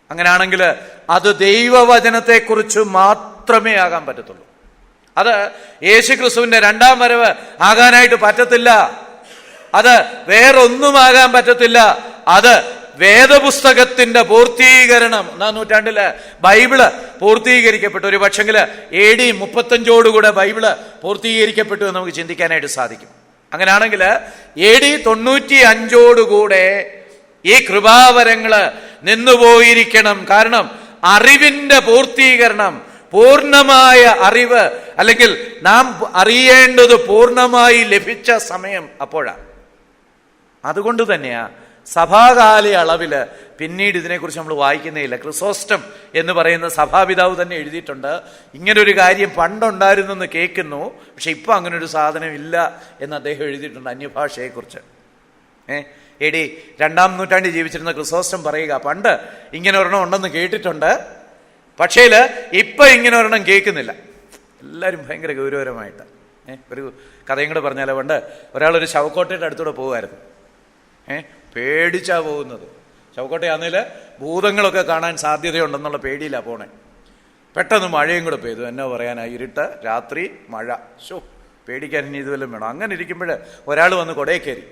അങ്ങനെയാണെങ്കിൽ അത് ദൈവവചനത്തെക്കുറിച്ച് മാത്രമേ ആകാൻ പറ്റത്തുള്ളൂ. അത് യേശുക്രിസ്തുവിന്റെ 2-ാം വരവ് ആകാനായിട്ട് പറ്റത്തില്ല. അത് വേറൊന്നുമാകാൻ പറ്റത്തില്ല. അത് വേദപുസ്തകത്തിന്റെ പൂർത്തീകരണം. 1-ാം നൂറ്റാണ്ടില് ബൈബിള് പൂർത്തീകരിക്കപ്പെട്ടു. ഒരു പക്ഷെങ്കില് AD 35 ബൈബിള് പൂർത്തീകരിക്കപ്പെട്ടു എന്ന് നമുക്ക് ചിന്തിക്കാനായിട്ട് സാധിക്കും. അങ്ങനെയാണെങ്കിൽ AD 95 ഈ കൃപാവരങ്ങള് നിന്നുപോയിരിക്കണം. കാരണം അറിവിന്റെ പൂർത്തീകരണം, പൂർണ്ണമായ അറിവ്, അല്ലെങ്കിൽ നാം അറിയേണ്ടത് പൂർണ്ണമായി ലഭിച്ച സമയം അപ്പോഴാണ്. അതുകൊണ്ട് തന്നെയാ സഭാകാലയളവിൽ പിന്നീട് ഇതിനെക്കുറിച്ച് നമ്മൾ വായിക്കുന്നേയില്ല. ക്രിസോസ്റ്റം എന്ന് പറയുന്ന സഭാപിതാവ് തന്നെ എഴുതിയിട്ടുണ്ട്, ഇങ്ങനൊരു കാര്യം പണ്ടുണ്ടായിരുന്നെന്ന് കേൾക്കുന്നു, പക്ഷെ ഇപ്പം അങ്ങനൊരു സാധനം ഇല്ല എന്ന് അദ്ദേഹം എഴുതിയിട്ടുണ്ട് അന്യഭാഷയെക്കുറിച്ച്. AD 2-ാം നൂറ്റാണ്ടിൽ ജീവിച്ചിരുന്ന ക്രിസോസ്റ്റം പറയുക, പണ്ട് ഇങ്ങനെ ഒരെണ്ണം ഉണ്ടെന്ന് കേട്ടിട്ടുണ്ട്, പക്ഷേ ഇപ്പം ഇങ്ങനെ ഒരെണ്ണം കേൾക്കുന്നില്ല. എല്ലാവരും ഭയങ്കര ഗൗരവമായിട്ട്. ഒരു കഥയും കൂടെ പറഞ്ഞാലോ, പണ്ട് ഒരാളൊരു ശവക്കോട്ടയുടെ അടുത്തൂടെ പോകുമായിരുന്നു. പേടിച്ചാ പോകുന്നത്. ശവക്കോട്ടയാണെങ്കിൽ ഭൂതങ്ങളൊക്കെ കാണാൻ സാധ്യതയുണ്ടെന്നുള്ള പേടിയിലാണ് പോണേ. പെട്ടെന്ന് മഴയും കൂടെ പെയ്തു. എന്നോ പറയാനാ, ഇരുട്ട്, രാത്രി, മഴ. പേടിക്കാൻ ഇനി ഇതുവല്ലതും വേണം. അങ്ങനെ ഇരിക്കുമ്പോൾ ഒരാൾ വന്ന് കൊടയിൽ കയറി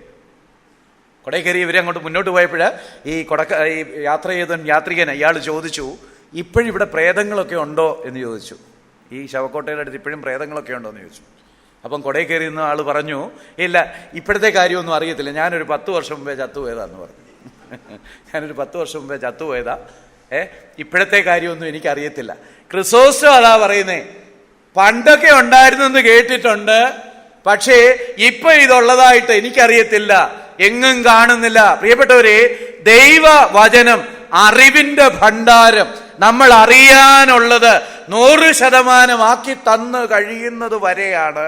ഇവരെ അങ്ങോട്ട് മുന്നോട്ട് പോയപ്പോൾ ഈ യാത്ര ചെയ്ത യാത്രികൻ ഇയാൾ ചോദിച്ചു, ഇപ്പോഴിവിടെ പ്രേതങ്ങളൊക്കെ ഉണ്ടോ എന്ന് ചോദിച്ചു. ഈ ശവക്കോട്ടയുടെ അടുത്ത് ഇപ്പോഴും പ്രേതങ്ങളൊക്കെ ഉണ്ടോ എന്ന് ചോദിച്ചു. അപ്പം കൊടയിൽ കയറി നിന്ന ആൾ പറഞ്ഞു, ഇല്ല, ഇപ്പോഴത്തെ കാര്യമൊന്നും അറിയത്തില്ല, ഞാനൊരു 10 വർഷം മുമ്പേ ചത്തുപോയതാന്ന് പറഞ്ഞു. ഞാനൊരു 10 വർഷം മുമ്പേ ചത്തുപോയതാ, ഇപ്പോഴത്തെ കാര്യമൊന്നും എനിക്കറിയത്തില്ല. ക്രിസോസ്റ്റം അതാ പറയുന്നേ, പണ്ടൊക്കെ ഉണ്ടായിരുന്നെന്ന് കേട്ടിട്ടുണ്ട്, പക്ഷേ ഇപ്പൊ ഇതുള്ളതായിട്ട് എനിക്കറിയത്തില്ല, എങ്ങും കാണുന്നില്ല. പ്രിയപ്പെട്ടവരെ, ദൈവവചനം അറിവിന്റെ ഭണ്ഡാരം, നമ്മൾ അറിയാനുള്ളത് 100% തന്നു കഴിയുന്നത് വരെയാണ്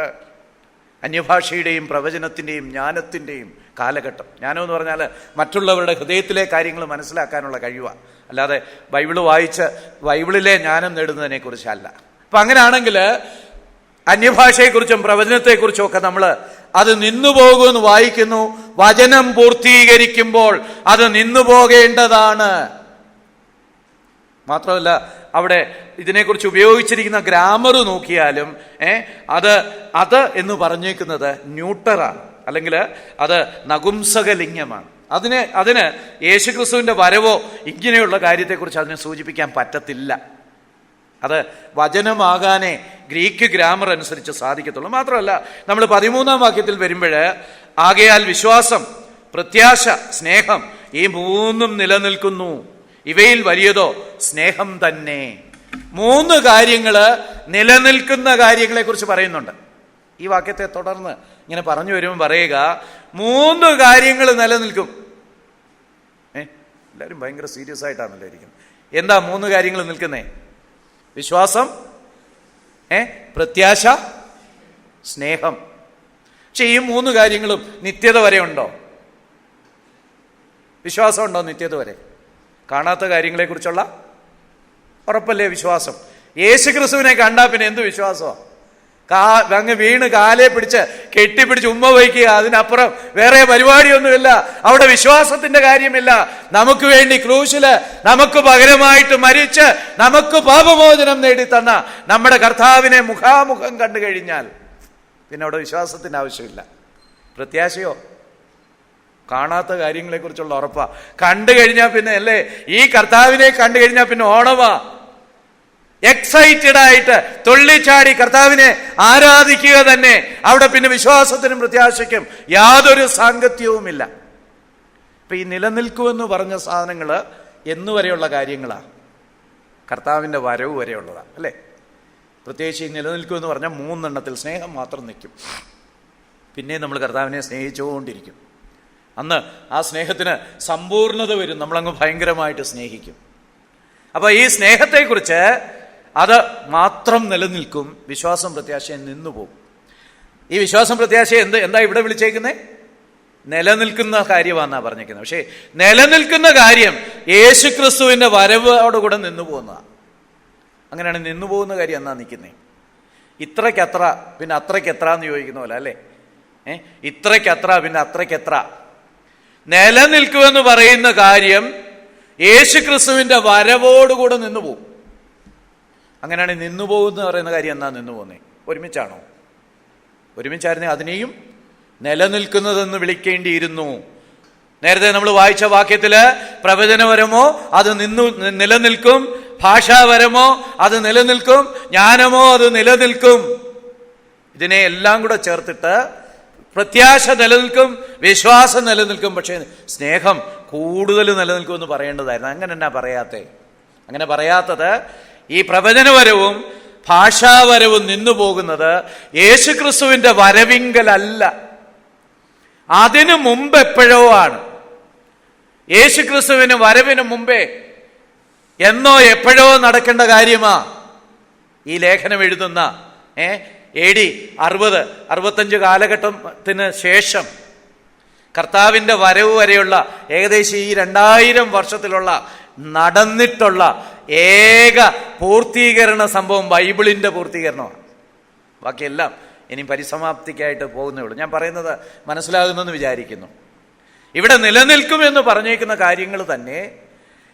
അന്യഭാഷയുടെയും പ്രവചനത്തിൻ്റെയും ജ്ഞാനത്തിൻ്റെയും കാലഘട്ടം. ജ്ഞാനം എന്ന് പറഞ്ഞാൽ മറ്റുള്ളവരുടെ ഹൃദയത്തിലെ കാര്യങ്ങൾ മനസ്സിലാക്കാനുള്ള കഴിവാണ്, അല്ലാതെ ബൈബിള് വായിച്ച് ബൈബിളിലെ ജ്ഞാനം നേടുന്നതിനെ കുറിച്ചല്ല. അപ്പം അങ്ങനെയാണെങ്കിൽ അന്യഭാഷയെക്കുറിച്ചും പ്രവചനത്തെക്കുറിച്ചും ഒക്കെ നമ്മൾ അത് നിന്നുപോകുമെന്ന് വായിക്കുന്നു. വചനം പൂർത്തീകരിക്കുമ്പോൾ അത് നിന്നു പോകേണ്ടതാണ്. മാത്രമല്ല, അവിടെ ഇതിനെക്കുറിച്ച് ഉപയോഗിച്ചിരിക്കുന്ന ഗ്രാമർ നോക്കിയാലും അത് എന്ന് പറഞ്ഞേക്കുന്നത് ന്യൂട്ടറാണ്, അല്ലെങ്കിൽ അത് നപുംസകലിംഗമാണ്. അതിന് യേശുക്രിസ്തുവിന്റെ വരവോ ഇങ്ങനെയുള്ള കാര്യത്തെക്കുറിച്ച് അതിനെ സൂചിപ്പിക്കാൻ പറ്റത്തില്ല. അത് വചനമാകാനേ ഗ്രീക്ക് ഗ്രാമർ അനുസരിച്ച് സാധിക്കത്തുള്ളൂ. മാത്രമല്ല, നമ്മൾ 13-ാം വാക്യത്തിൽ വരുമ്പോൾ, ആകയാൽ വിശ്വാസം, പ്രത്യാശ, സ്നേഹം, ഈ 3ഉം നിലനിൽക്കുന്നു, ഇവയിൽ വലിയതോ സ്നേഹം തന്നെ. 3 കാര്യങ്ങള് നിലനിൽക്കുന്ന കാര്യങ്ങളെ കുറിച്ച് പറയുന്നുണ്ട്. ഈ വാക്യത്തെ തുടർന്ന് ഇങ്ങനെ പറഞ്ഞു വരുമ്പോൾ പറയുക, 3 കാര്യങ്ങൾ നിലനിൽക്കും. എല്ലാവരും ഭയങ്കര സീരിയസ് ആയിട്ടാണല്ലോ ഇരിക്കുന്നത്. എന്താ 3 കാര്യങ്ങൾ നിൽക്കുന്നേ? വിശ്വാസം, പ്രത്യാശ, സ്നേഹം. പക്ഷെ ഈ 3 കാര്യങ്ങളും നിത്യത വരെ ഉണ്ടോ? വിശ്വാസം ഉണ്ടോ നിത്യത വരെ? കാണാത്ത കാര്യങ്ങളെക്കുറിച്ചുള്ള ഉറപ്പല്ലേ വിശ്വാസം? യേശുക്രിസ്തുവിനെ കണ്ടാൽ പിന്നെ എന്ത് വിശ്വാസമാണ്? അങ്ങ് വീണ് കാലെ പിടിച്ച് കെട്ടിപ്പിടിച്ച് ഉമ്മ വയ്ക്കുക, അതിനപ്പുറം വേറെ പരിപാടിയൊന്നുമില്ല. അവിടെ വിശ്വാസത്തിന്റെ കാര്യമില്ല. നമുക്ക് വേണ്ടി ക്രൂശില് നമുക്ക് പകരമായിട്ട് മരിച്ച് നമുക്ക് പാപമോചനം നേടിത്തന്ന നമ്മുടെ കർത്താവിനെ മുഖാമുഖം കണ്ടു കഴിഞ്ഞാൽ പിന്നെ അവിടെ വിശ്വാസത്തിന്റെ ആവശ്യമില്ല. പ്രത്യാശയോ? കാണാത്ത കാര്യങ്ങളെക്കുറിച്ചുള്ള ഉറപ്പാ. കണ്ടു കഴിഞ്ഞാൽ പിന്നെ അല്ലേ, ഈ കർത്താവിനെ കണ്ടു കഴിഞ്ഞാൽ പിന്നെ ഓണമാ. എക്സൈറ്റഡ് ആയിട്ട് തുള്ളിച്ചാടി കർത്താവിനെ ആരാധിക്കുക തന്നെ. അവിടെ പിന്നെ വിശ്വാസത്തിനും പ്രത്യാശയ്ക്കും യാതൊരു സാങ്കത്യവുമില്ല. ഇപ്പൊ ഈ നിലനിൽക്കുമെന്ന് പറഞ്ഞ സാധനങ്ങള് എന്നുവരെയുള്ള കാര്യങ്ങളാ? കർത്താവിന്റെ വരവ് വരെയുള്ളതാ അല്ലേ? പ്രത്യേകിച്ച് ഈ നിലനിൽക്കുമെന്ന് പറഞ്ഞാൽ 3 എണ്ണത്തിൽ സ്നേഹം മാത്രം നിൽക്കും. പിന്നെ നമ്മൾ കർത്താവിനെ സ്നേഹിച്ചുകൊണ്ടിരിക്കും. അന്ന് ആ സ്നേഹത്തിന് സമ്പൂർണത വരും. നമ്മളങ്ങ് ഭയങ്കരമായിട്ട് സ്നേഹിക്കും. അപ്പൊ ഈ സ്നേഹത്തെക്കുറിച്ച് അത് മാത്രം നിലനിൽക്കും. വിശ്വാസം പ്രത്യാശയും നിന്നുപോകും. ഈ വിശ്വാസം പ്രത്യാശ എന്താ ഇവിടെ വിളിച്ചേക്കുന്നേ? നിലനിൽക്കുന്ന കാര്യമാണെന്നാ പറഞ്ഞേക്കുന്നത്. പക്ഷേ നിലനിൽക്കുന്ന കാര്യം യേശുക്രിസ്തുവിന്റെ വരവോടുകൂടെ നിന്നു പോകുന്നതാണ്. അങ്ങനെയാണ് നിന്നു പോകുന്ന കാര്യം എന്നാ നിൽക്കുന്നേ. ഇത്രയ്ക്കത്ര പിന്നെ അത്രയ്ക്കെത്ര എന്ന് ചോദിക്കുന്ന പോലെ അല്ലേ? ഇത്രയ്ക്കത്ര പിന്നെ അത്രയ്ക്കെത്ര. നിലനിൽക്കുമെന്ന് പറയുന്ന കാര്യം യേശുക്രിസ്തുവിന്റെ വരവോടുകൂടെ നിന്നു പോകും. അങ്ങനെയാണ് നിന്നുപോകുന്ന പറയുന്ന കാര്യം എന്നാ നിന്നു പോകുന്നേ? ഒരുമിച്ചാണോ? ഒരുമിച്ചായിരുന്നെങ്കിൽ അതിനെയും നിലനിൽക്കുന്നതെന്ന് വിളിക്കേണ്ടിയിരുന്നു. നേരത്തെ നമ്മൾ വായിച്ച വാക്യത്തില് പ്രവചനപരമോ അത് നിലനിൽക്കും, ഭാഷാപരമോ അത് നിലനിൽക്കും, ജ്ഞാനമോ അത് നിലനിൽക്കും. ഇതിനെ എല്ലാം കൂടെ ചേർത്തിട്ട് പ്രത്യാശ നിലനിൽക്കും, വിശ്വാസം നിലനിൽക്കും, പക്ഷേ സ്നേഹം കൂടുതൽ നിലനിൽക്കും എന്ന് പറയേണ്ടതായിരുന്നു. അങ്ങനെ എന്നാ പറയാത്തേ? അങ്ങനെ പറയാത്തത് ഈ പ്രവചനവരവും ഭാഷാവരവും നിന്നു പോകുന്നത് യേശുക്രിസ്തുവിന്റെ വരവിങ്കലല്ല, അതിനു മുമ്പ് എപ്പോഴോ ആണ്. യേശുക്രിസ്തുവിന് വരവിന് മുമ്പേ എന്നോ എപ്പോഴോ നടക്കേണ്ട കാര്യമാ ഈ ലേഖനം എഴുതുന്ന AD 60-65 കാലഘട്ടത്തിന് ശേഷം കർത്താവിന്റെ വരവ് വരെയുള്ള ഏകദേശം ഈ 2000 വർഷത്തിലുള്ള നടന്നിട്ടുള്ള ഏക പൂർത്തീകരണ സംഭവം ബൈബിളിന്റെ പൂർത്തീകരണമാണ്. ബാക്കിയെല്ലാം ഇനി പരിസമാപ്തിക്കായിട്ട് പോകുന്നേ ഉള്ളൂ. ഞാൻ പറയുന്നത് മനസ്സിലാകുന്നെന്ന് വിചാരിക്കുന്നു. ഇവിടെ നിലനിൽക്കുമെന്ന് പറഞ്ഞേക്കുന്ന കാര്യങ്ങൾ തന്നെ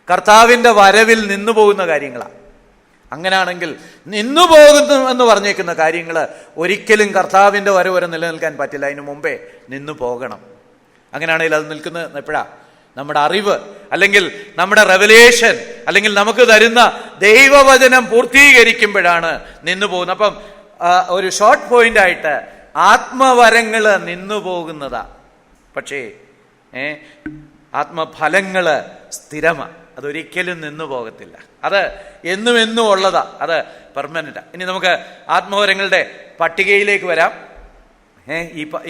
കർത്താവിന്റെ വരവിൽ നിന്നു പോകുന്ന കാര്യങ്ങളാണ്. അങ്ങനാണെങ്കിൽ നിന്നു പോകുന്നു എന്ന് പറഞ്ഞേക്കുന്ന കാര്യങ്ങൾ ഒരിക്കലും കർത്താവിന്റെ വരവ് വരെ നിലനിൽക്കാൻ പറ്റില്ല, അതിനു മുമ്പേ നിന്നു പോകണം. അങ്ങനെയാണെങ്കിൽ അത് നിൽക്കുന്നത് എപ്പോഴാ? നമ്മുടെ അറിവ് അല്ലെങ്കിൽ നമ്മുടെ റെവലേഷൻ അല്ലെങ്കിൽ നമുക്ക് തരുന്ന ദൈവവചനം പൂർത്തീകരിക്കുമ്പോഴാണ് നിന്നു പോകുന്നത്. അപ്പം ഒരു ഷോർട്ട് പോയിന്റ് ആയിട്ട് ആത്മവരങ്ങള് നിന്നു പോകുന്നതാ, പക്ഷേ ആത്മഫലങ്ങള് സ്ഥിരമാണ്, അതൊരിക്കലും നിന്നു പോകത്തില്ല. അത് എന്നും എന്നും ഉള്ളതാ, അത് പെർമനന്റാ. ഇനി നമുക്ക് ആത്മവരങ്ങളുടെ പട്ടികയിലേക്ക് വരാം.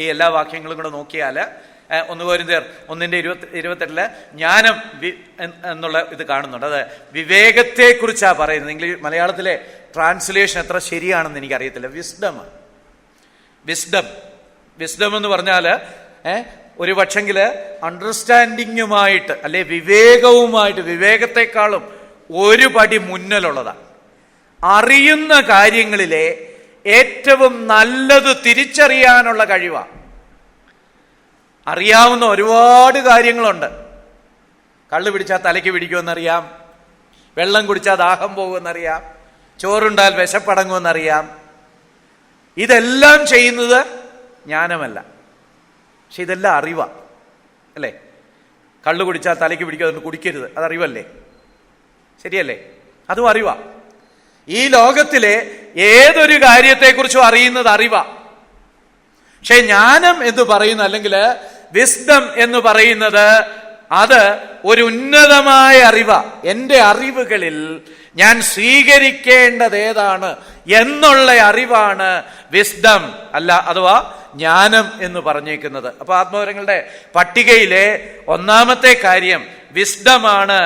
ഈ എല്ലാ വാക്യങ്ങളും കൂടെ നോക്കിയാൽ 1 കൊരിന്ത്യർ 1:28 ജ്ഞാനം എന്നുള്ള ഇത് കാണുന്നുണ്ട്. അത് വിവേകത്തെക്കുറിച്ചാണ് പറയുന്നത്. ഇംഗ്ലീഷ് മലയാളത്തിലെ ട്രാൻസ്ലേഷൻ എത്ര ശരിയാണെന്ന് എനിക്കറിയത്തില്ല. വിസ്ഡം എന്ന് പറഞ്ഞാൽ ഒരു പക്ഷെങ്കിൽ അണ്ടർസ്റ്റാൻഡിങ്ങുമായിട്ട് അല്ലെ വിവേകവുമായിട്ട്, വിവേകത്തെക്കാളും ഒരു പടി മുന്നിലുള്ളതാണ്. അറിയുന്ന കാര്യങ്ങളിലെ ഏറ്റവും നല്ലത് തിരിച്ചറിയാനുള്ള കഴിവാണ്. അറിയാവുന്ന ഒരുപാട് കാര്യങ്ങളുണ്ട്. കള്ളു പിടിച്ചാൽ തലയ്ക്ക് പിടിക്കുമെന്നറിയാം, വെള്ളം കുടിച്ചാൽ ദാഹം പോകുമെന്നറിയാം, ചോറുണ്ടാൽ വിശപ്പടങ്ങുമെന്നറിയാം. ഇതെല്ലാം ചെയ്യുന്നത് ജ്ഞാനമല്ല, പക്ഷെ ഇതെല്ലാം അറിവാ, അല്ലേ? കള്ളു കുടിച്ചാൽ തലയ്ക്ക് പിടിക്കുക, കുടിക്കരുത്, അതറിവല്ലേ? ശരിയല്ലേ? അതും അറിവാ. ഈ ലോകത്തിലെ ഏതൊരു കാര്യത്തെക്കുറിച്ചും അറിയുന്നത് അറിവാ. പക്ഷെ ജ്ഞാനം എന്ന് പറയുന്ന അല്ലെങ്കിൽ വിസ്ഡം എന്ന് പറയുന്നത് അത് ഒരു ഉന്നതമായ അറിവാ. എൻ്റെ അറിവുകളിൽ ഞാൻ സ്വീകരിക്കേണ്ടത് ഏതാണ് എന്നുള്ള അറിവാണ് വിസ്ഡം അല്ല അഥവാ ജ്ഞാനം എന്ന് പറഞ്ഞേക്കുന്നത്. അപ്പൊ ആത്മവരങ്ങളുടെ പട്ടികയിലെ ഒന്നാമത്തെ കാര്യം വിസ്ഡമാണ്,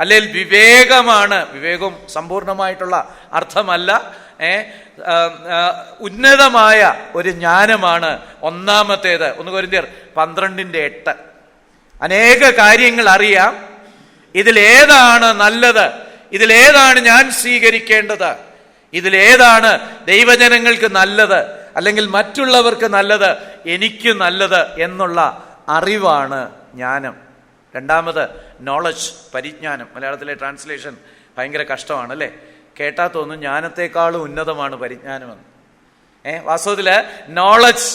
അല്ലെങ്കിൽ വിവേകമാണ്. വിവേകം സമ്പൂർണമായിട്ടുള്ള അർത്ഥമല്ല, ഉന്നതമായ ഒരു ജ്ഞാനമാണ് ഒന്നാമത്തേത്. 1 കൊരിന്ത്യർ 12:8. അനേക കാര്യങ്ങൾ അറിയാം, ഇതിലേതാണ് നല്ലത്, ഇതിലേതാണ് ഞാൻ സ്വീകരിക്കേണ്ടത്, ഇതിലേതാണ് ദൈവജനങ്ങൾക്ക് നല്ലത് അല്ലെങ്കിൽ മറ്റുള്ളവർക്ക് നല്ലത്, എനിക്ക് നല്ലത് എന്നുള്ള അറിവാണ് ജ്ഞാനം. രണ്ടാമത് നോളജ്, പരിജ്ഞാനം. മലയാളത്തിലെ ട്രാൻസ്ലേഷൻ ഭയങ്കര കഷ്ടമാണ് അല്ലേ? കേട്ടാ തോന്നും ജ്ഞാനത്തെക്കാളും ഉന്നതമാണ് പരിജ്ഞാനമെന്ന്. വാസ്തവത്തില് നോളജ്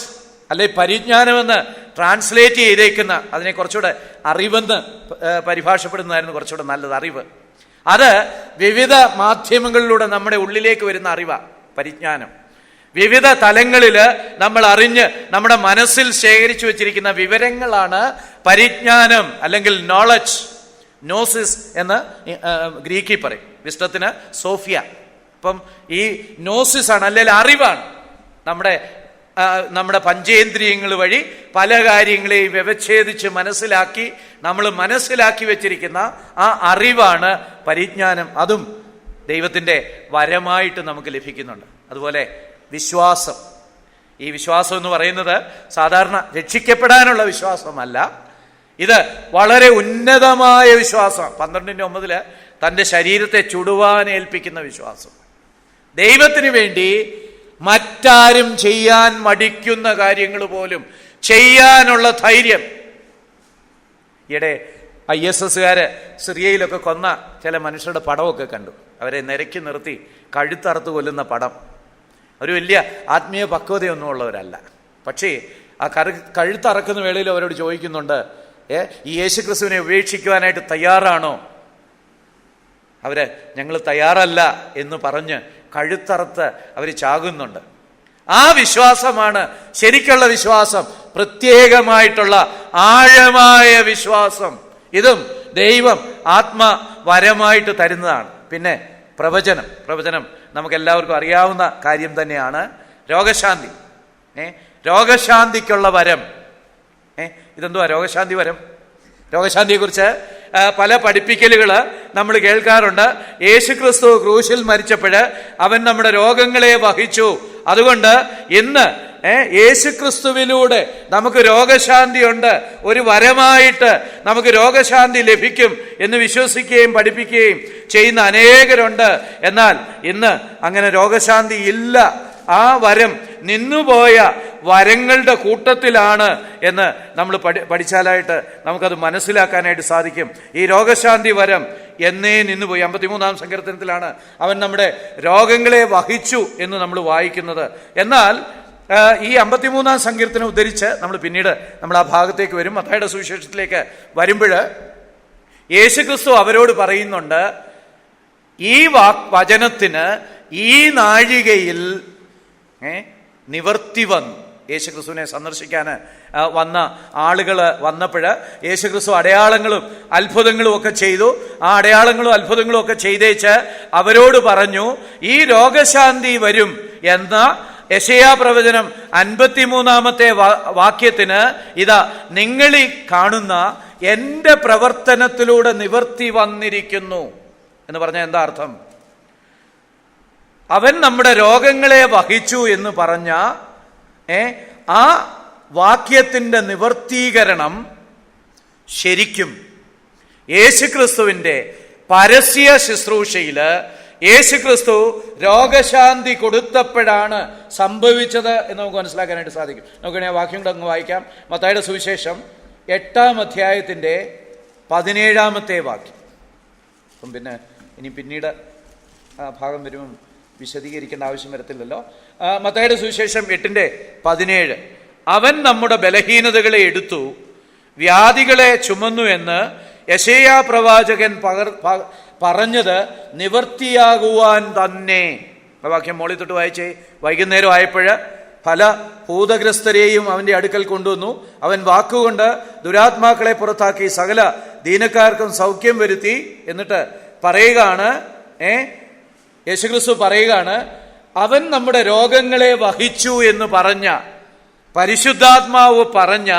അല്ലെ പരിജ്ഞാനമെന്ന് ട്രാൻസ്ലേറ്റ് ചെയ്തേക്കുന്ന അതിനെ കുറച്ചുകൂടെ അറിവെന്ന് പരിഭാഷപ്പെടുന്നതായിരുന്നു കുറച്ചുകൂടെ നല്ലത്. അറിവ് അത് വിവിധ മാധ്യമങ്ങളിലൂടെ നമ്മുടെ ഉള്ളിലേക്ക് വരുന്ന അറിവാ പരിജ്ഞാനം. വിവിധ തലങ്ങളിൽ നമ്മൾ അറിഞ്ഞ് നമ്മുടെ മനസ്സിൽ ശേഖരിച്ചു വെച്ചിരിക്കുന്ന വിവരങ്ങളാണ് പരിജ്ഞാനം അല്ലെങ്കിൽ നോളജ്. നോസിസ് എന്ന് ഗ്രീക്കിൽ പറയും, വിസ്ഡത്തിന് സോഫിയ. അപ്പം ഈ നോസിസ് ആണ് അല്ലെങ്കിൽ അറിവാണ്. നമ്മുടെ പഞ്ചേന്ദ്രിയങ്ങൾ വഴി പല കാര്യങ്ങളെയും വ്യവച്ഛേദിച്ച് നമ്മൾ മനസ്സിലാക്കി വെച്ചിരിക്കുന്ന ആ അറിവാണ് പരിജ്ഞാനം. അതും ദൈവത്തിൻ്റെ വരമായിട്ട് നമുക്ക് ലഭിക്കുന്നുണ്ട്. അതുപോലെ വിശ്വാസം. ഈ വിശ്വാസം എന്ന് പറയുന്നത് സാധാരണ രക്ഷിക്കപ്പെടാനുള്ള വിശ്വാസമല്ല, ഇത് വളരെ ഉന്നതമായ വിശ്വാസം. 12:9 തൻ്റെ ശരീരത്തെ ചുടുവാനേൽപ്പിക്കുന്ന വിശ്വാസം. ദൈവത്തിന് വേണ്ടി മറ്റാരും ചെയ്യാൻ മടിക്കുന്ന കാര്യങ്ങൾ പോലും ചെയ്യാനുള്ള ധൈര്യം. ഈയിടെ ISSകാര് സിറിയയിലൊക്കെ കൊന്ന ചില മനുഷ്യരുടെ പടമൊക്കെ കണ്ടു. അവരെ നിരക്കി നിർത്തി കഴുത്തറുത്ത് കൊല്ലുന്ന പടം. ഒരു വലിയ ആത്മീയ പക്വതയൊന്നും ഉള്ളവരല്ല. പക്ഷേ ആ കഴുത്തറക്കുന്ന വേളയിൽ അവരോട് ചോദിക്കുന്നുണ്ട്, ഈ യേശുക്രിസ്തുവിനെ ഉപേക്ഷിക്കുവാനായിട്ട് തയ്യാറാണോ? ഞങ്ങൾ തയ്യാറല്ല എന്ന് പറഞ്ഞ് കഴുത്തറുത്ത് അവർ ചാകുന്നുണ്ട്. ആ വിശ്വാസമാണ് ശരിക്കുള്ള വിശ്വാസം, പ്രത്യേകമായിട്ടുള്ള ആഴമായ വിശ്വാസം. ഇതും ദൈവം ആത്മവരമായിട്ട് തരുന്നതാണ്. പിന്നെ പ്രവചനം നമുക്കെല്ലാവർക്കും അറിയാവുന്ന കാര്യം തന്നെയാണ്. രോഗശാന്തി, രോഗശാന്തിക്കുള്ള വരം. ഇതെന്തുവാ രോഗശാന്തി വരം? രോഗശാന്തിയെക്കുറിച്ച് പല പഠിപ്പിക്കലുകൾ നമ്മൾ കേൾക്കാറുണ്ട്. യേശുക്രിസ്തു ക്രൂശിൽ മരിച്ചപ്പോൾ അവൻ നമ്മുടെ രോഗങ്ങളെ വഹിച്ചു. അതുകൊണ്ട് ഇന്ന് യേശുക്രിസ്തുവിലൂടെ നമുക്ക് രോഗശാന്തി ഉണ്ട്, ഒരു വരമായിട്ട് നമുക്ക് രോഗശാന്തി ലഭിക്കും എന്ന് വിശ്വസിക്കുകയും പഠിപ്പിക്കുകയും ചെയ്യുന്ന അനേകരുണ്ട്. എന്നാൽ ഇന്ന് അങ്ങനെ രോഗശാന്തി ഇല്ല. ആ വരം നിന്നുപോയ വരങ്ങളുടെ കൂട്ടത്തിലാണ് എന്ന് നമ്മൾ പഠിച്ചാലായിട്ട് നമുക്കത് മനസ്സിലാക്കാനായിട്ട് സാധിക്കും. ഈ രോഗശാന്തി വരം എന്നേ നിന്നുപോയി. 53-ാം സങ്കീർത്തനത്തിലാണ് അവൻ നമ്മുടെ രോഗങ്ങളെ വഹിച്ചു എന്ന് നമ്മൾ വായിക്കുന്നത്. എന്നാൽ ഈ 53-ാം സങ്കീർത്തനം ഉദ്ധരിച്ച് നമ്മൾ പിന്നീട് നമ്മൾ ആ ഭാഗത്തേക്ക് വരും. മത്തായിയുടെ സുവിശേഷത്തിലേക്ക് വരുമ്പോൾ യേശുക്രിസ്തു അവരോട് പറയുന്നുണ്ട്, ഈ വചനത്തിന് ഈ നാഴികയിൽ നിവർത്തി വന്നു. യേശുക്രിസ്തുവിനെ സന്ദർശിക്കാൻ വന്ന ആളുകൾ വന്നപ്പോൾ യേശുക്രിസ്തു അടയാളങ്ങളും അത്ഭുതങ്ങളും ഒക്കെ ചെയ്തു. ആ അടയാളങ്ങളും അത്ഭുതങ്ങളും ഒക്കെ ചെയ്തേച്ച് അവരോട് പറഞ്ഞു, ഈ രോഗശാന്തി വരും എന്ന യെശയ്യാ പ്രവചനം 53-ാമത്തെ വാക്യത്തിന് ഇതാ നിങ്ങളീ കാണുന്ന എൻ്റെ പ്രവർത്തനത്തിലൂടെ നിവർത്തി വന്നിരിക്കുന്നു എന്ന് പറഞ്ഞാൽ എന്താ അർത്ഥം? അവൻ നമ്മുടെ രോഗങ്ങളെ വഹിച്ചു എന്ന് പറഞ്ഞ ആ വാക്യത്തിൻ്റെ നിവർത്തീകരണം ശരിക്കും യേശുക്രിസ്തുവിൻ്റെ പരസ്യ ശുശ്രൂഷയിൽ യേശുക്രിസ്തു രോഗശാന്തി കൊടുത്തപ്പോഴാണ് സംഭവിച്ചത് എന്ന് നമുക്ക് മനസ്സിലാക്കാനായിട്ട് സാധിക്കും. നമുക്ക് ആ വാക്യം കൂടെ അങ്ങ് വായിക്കാം. മത്തായിയുടെ സുവിശേഷം 8-ാം അധ്യായത്തിൻ്റെ 17-ാമത്തെ വാക്യം. അപ്പം പിന്നെ ഇനി പിന്നീട് ഭാഗം വരുമ്പം വിശദീകരിക്കേണ്ട ആവശ്യം വരത്തില്ലല്ലോ. മത്തായിയുടെ സുവിശേഷം 8:17 അവൻ നമ്മുടെ ബലഹീനതകളെ എടുത്തു വ്യാധികളെ ചുമന്നു എന്ന് യെശയ്യാ പ്രവാചകൻ പറഞ്ഞത് നിവർത്തിയാകുവാൻ തന്നെ. വാക്യം മോളിൽ തൊട്ട് വായിച്ചേ. വൈകുന്നേരം ആയപ്പോൾ പല ഭൂതഗ്രസ്തരെയും അവൻ്റെ അടുക്കൽ കൊണ്ടുവന്നു. അവൻ വാക്കുകൊണ്ട് ദുരാത്മാക്കളെ പുറത്താക്കി സകല ദീനക്കാർക്കും സൗഖ്യം വരുത്തി. എന്നിട്ട് പറയുകയാണ്, യേശുക്രിസ്തു പറയുകയാണ്, അവൻ നമ്മുടെ രോഗങ്ങളെ വഹിച്ചു എന്ന് പറഞ്ഞ പരിശുദ്ധാത്മാവ് പറഞ്ഞ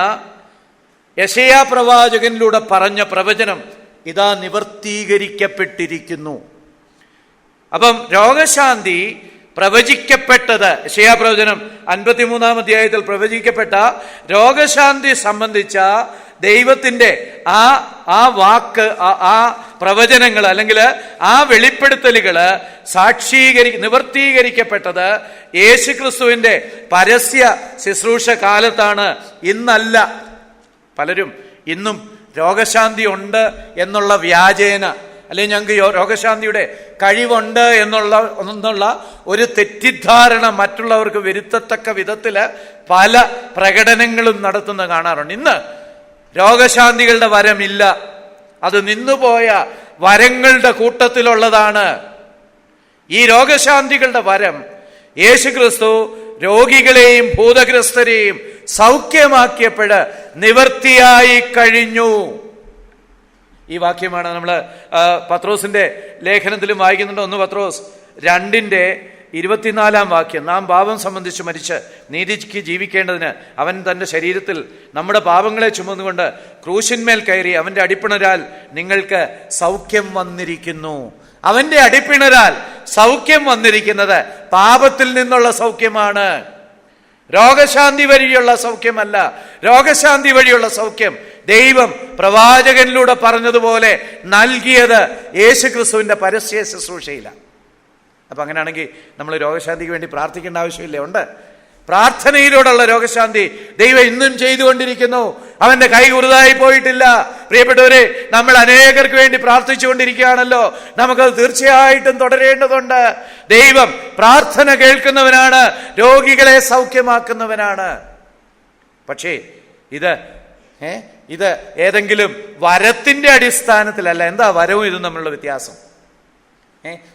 യെശയ്യാ പ്രവാചകനിലൂടെ പറഞ്ഞ പ്രവചനം ഇതാ നിവർത്തീകരിക്കപ്പെട്ടിരിക്കുന്നു. അപ്പം രോഗശാന്തി പ്രവചിക്കപ്പെട്ടത്, യെശയ്യാ പ്രവചനം 53-ാം അധ്യായത്തിൽ പ്രവചിക്കപ്പെട്ട രോഗശാന്തി സംബന്ധിച്ച ദൈവത്തിൻ്റെ ആ വാക്ക്, ആ പ്രവചനങ്ങൾ അല്ലെങ്കിൽ ആ വെളിപ്പെടുത്തലുകൾ നിവർത്തീകരിക്കപ്പെട്ടത് യേശുക്രിസ്തുവിൻ്റെ പരസ്യ ശുശ്രൂഷ കാലത്താണ്, ഇന്നല്ല. പലരും ഇന്നും രോഗശാന്തി ഉണ്ട് എന്നുള്ള വ്യാജേന, അല്ലെങ്കിൽ ഞങ്ങൾക്ക് രോഗശാന്തിയുടെ കഴിവുണ്ട് എന്നുള്ള ഒരു തെറ്റിദ്ധാരണ മറ്റുള്ളവർക്ക് വരുത്തത്തക്ക വിധത്തിൽ പല പ്രകടനങ്ങളും നടത്തുന്ന കാണാറുണ്ട്. ഇന്ന് രോഗശാന്തികളുടെ വരമില്ല, അത് നിന്നുപോയ വരങ്ങളുടെ കൂട്ടത്തിലുള്ളതാണ്. ഈ രോഗശാന്തികളുടെ വരം യേശുക്രിസ്തു രോഗികളെയും ഭൂതഗ്രസ്തരെയും സൗഖ്യമാക്കിയപ്പോൾ നിവർത്തിയായി കഴിഞ്ഞു. ഈ വാക്യമാണ് നമ്മൾ പത്രോസിന്റെ ലേഖനത്തിലും വായിക്കുന്നുണ്ട്. 1 പത്രോസ് 2:24 വാക്യം. നാം പാപം സംബന്ധിച്ച് മരിച്ച് നീതിക്ക് ജീവിക്കേണ്ടതിന് അവൻ തൻ്റെ ശരീരത്തിൽ നമ്മുടെ പാപങ്ങളെ ചുമന്നുകൊണ്ട് ക്രൂശിന്മേൽ കയറി അവൻ്റെ അടിപ്പിണരാൽ നിങ്ങൾക്ക് സൗഖ്യം വന്നിരിക്കുന്നു. അവൻ്റെ അടിപ്പിണരാൽ സൗഖ്യം വന്നിരിക്കുന്നത് പാപത്തിൽ നിന്നുള്ള സൗഖ്യമാണ്, രോഗശാന്തി വഴിയുള്ള സൗഖ്യമല്ല. രോഗശാന്തി വഴിയുള്ള സൗഖ്യം ദൈവം പ്രവാചകനിലൂടെ പറഞ്ഞതുപോലെ നൽകിയത് യേശുക്രിസ്തുവിൻ്റെ പരസ്യ ശുശ്രൂഷയിലാണ്. അപ്പം അങ്ങനെയാണെങ്കിൽ നമ്മൾ രോഗശാന്തിക്ക് വേണ്ടി പ്രാർത്ഥിക്കേണ്ട ആവശ്യമില്ലേ? ഉണ്ട്. പ്രാർത്ഥനയിലൂടെയുള്ള രോഗശാന്തി ദൈവം ഇന്നും ചെയ്തുകൊണ്ടിരിക്കുന്നു. അവന്റെ കൈ കുറുതായി പോയിട്ടില്ല. പ്രിയപ്പെട്ടവരെ, നമ്മൾ അനേകർക്ക് വേണ്ടി പ്രാർത്ഥിച്ചുകൊണ്ടിരിക്കുകയാണല്ലോ. നമുക്കത് തീർച്ചയായിട്ടും തുടരേണ്ടതുണ്ട്. ദൈവം പ്രാർത്ഥന കേൾക്കുന്നവനാണ്, രോഗികളെ സൗഖ്യമാക്കുന്നവനാണ്. പക്ഷേ ഇത് ഏതെങ്കിലും വരത്തിന്റെ അടിസ്ഥാനത്തിലല്ല. എന്താ വരവും ഇതും തമ്മിലുള്ള വ്യത്യാസം?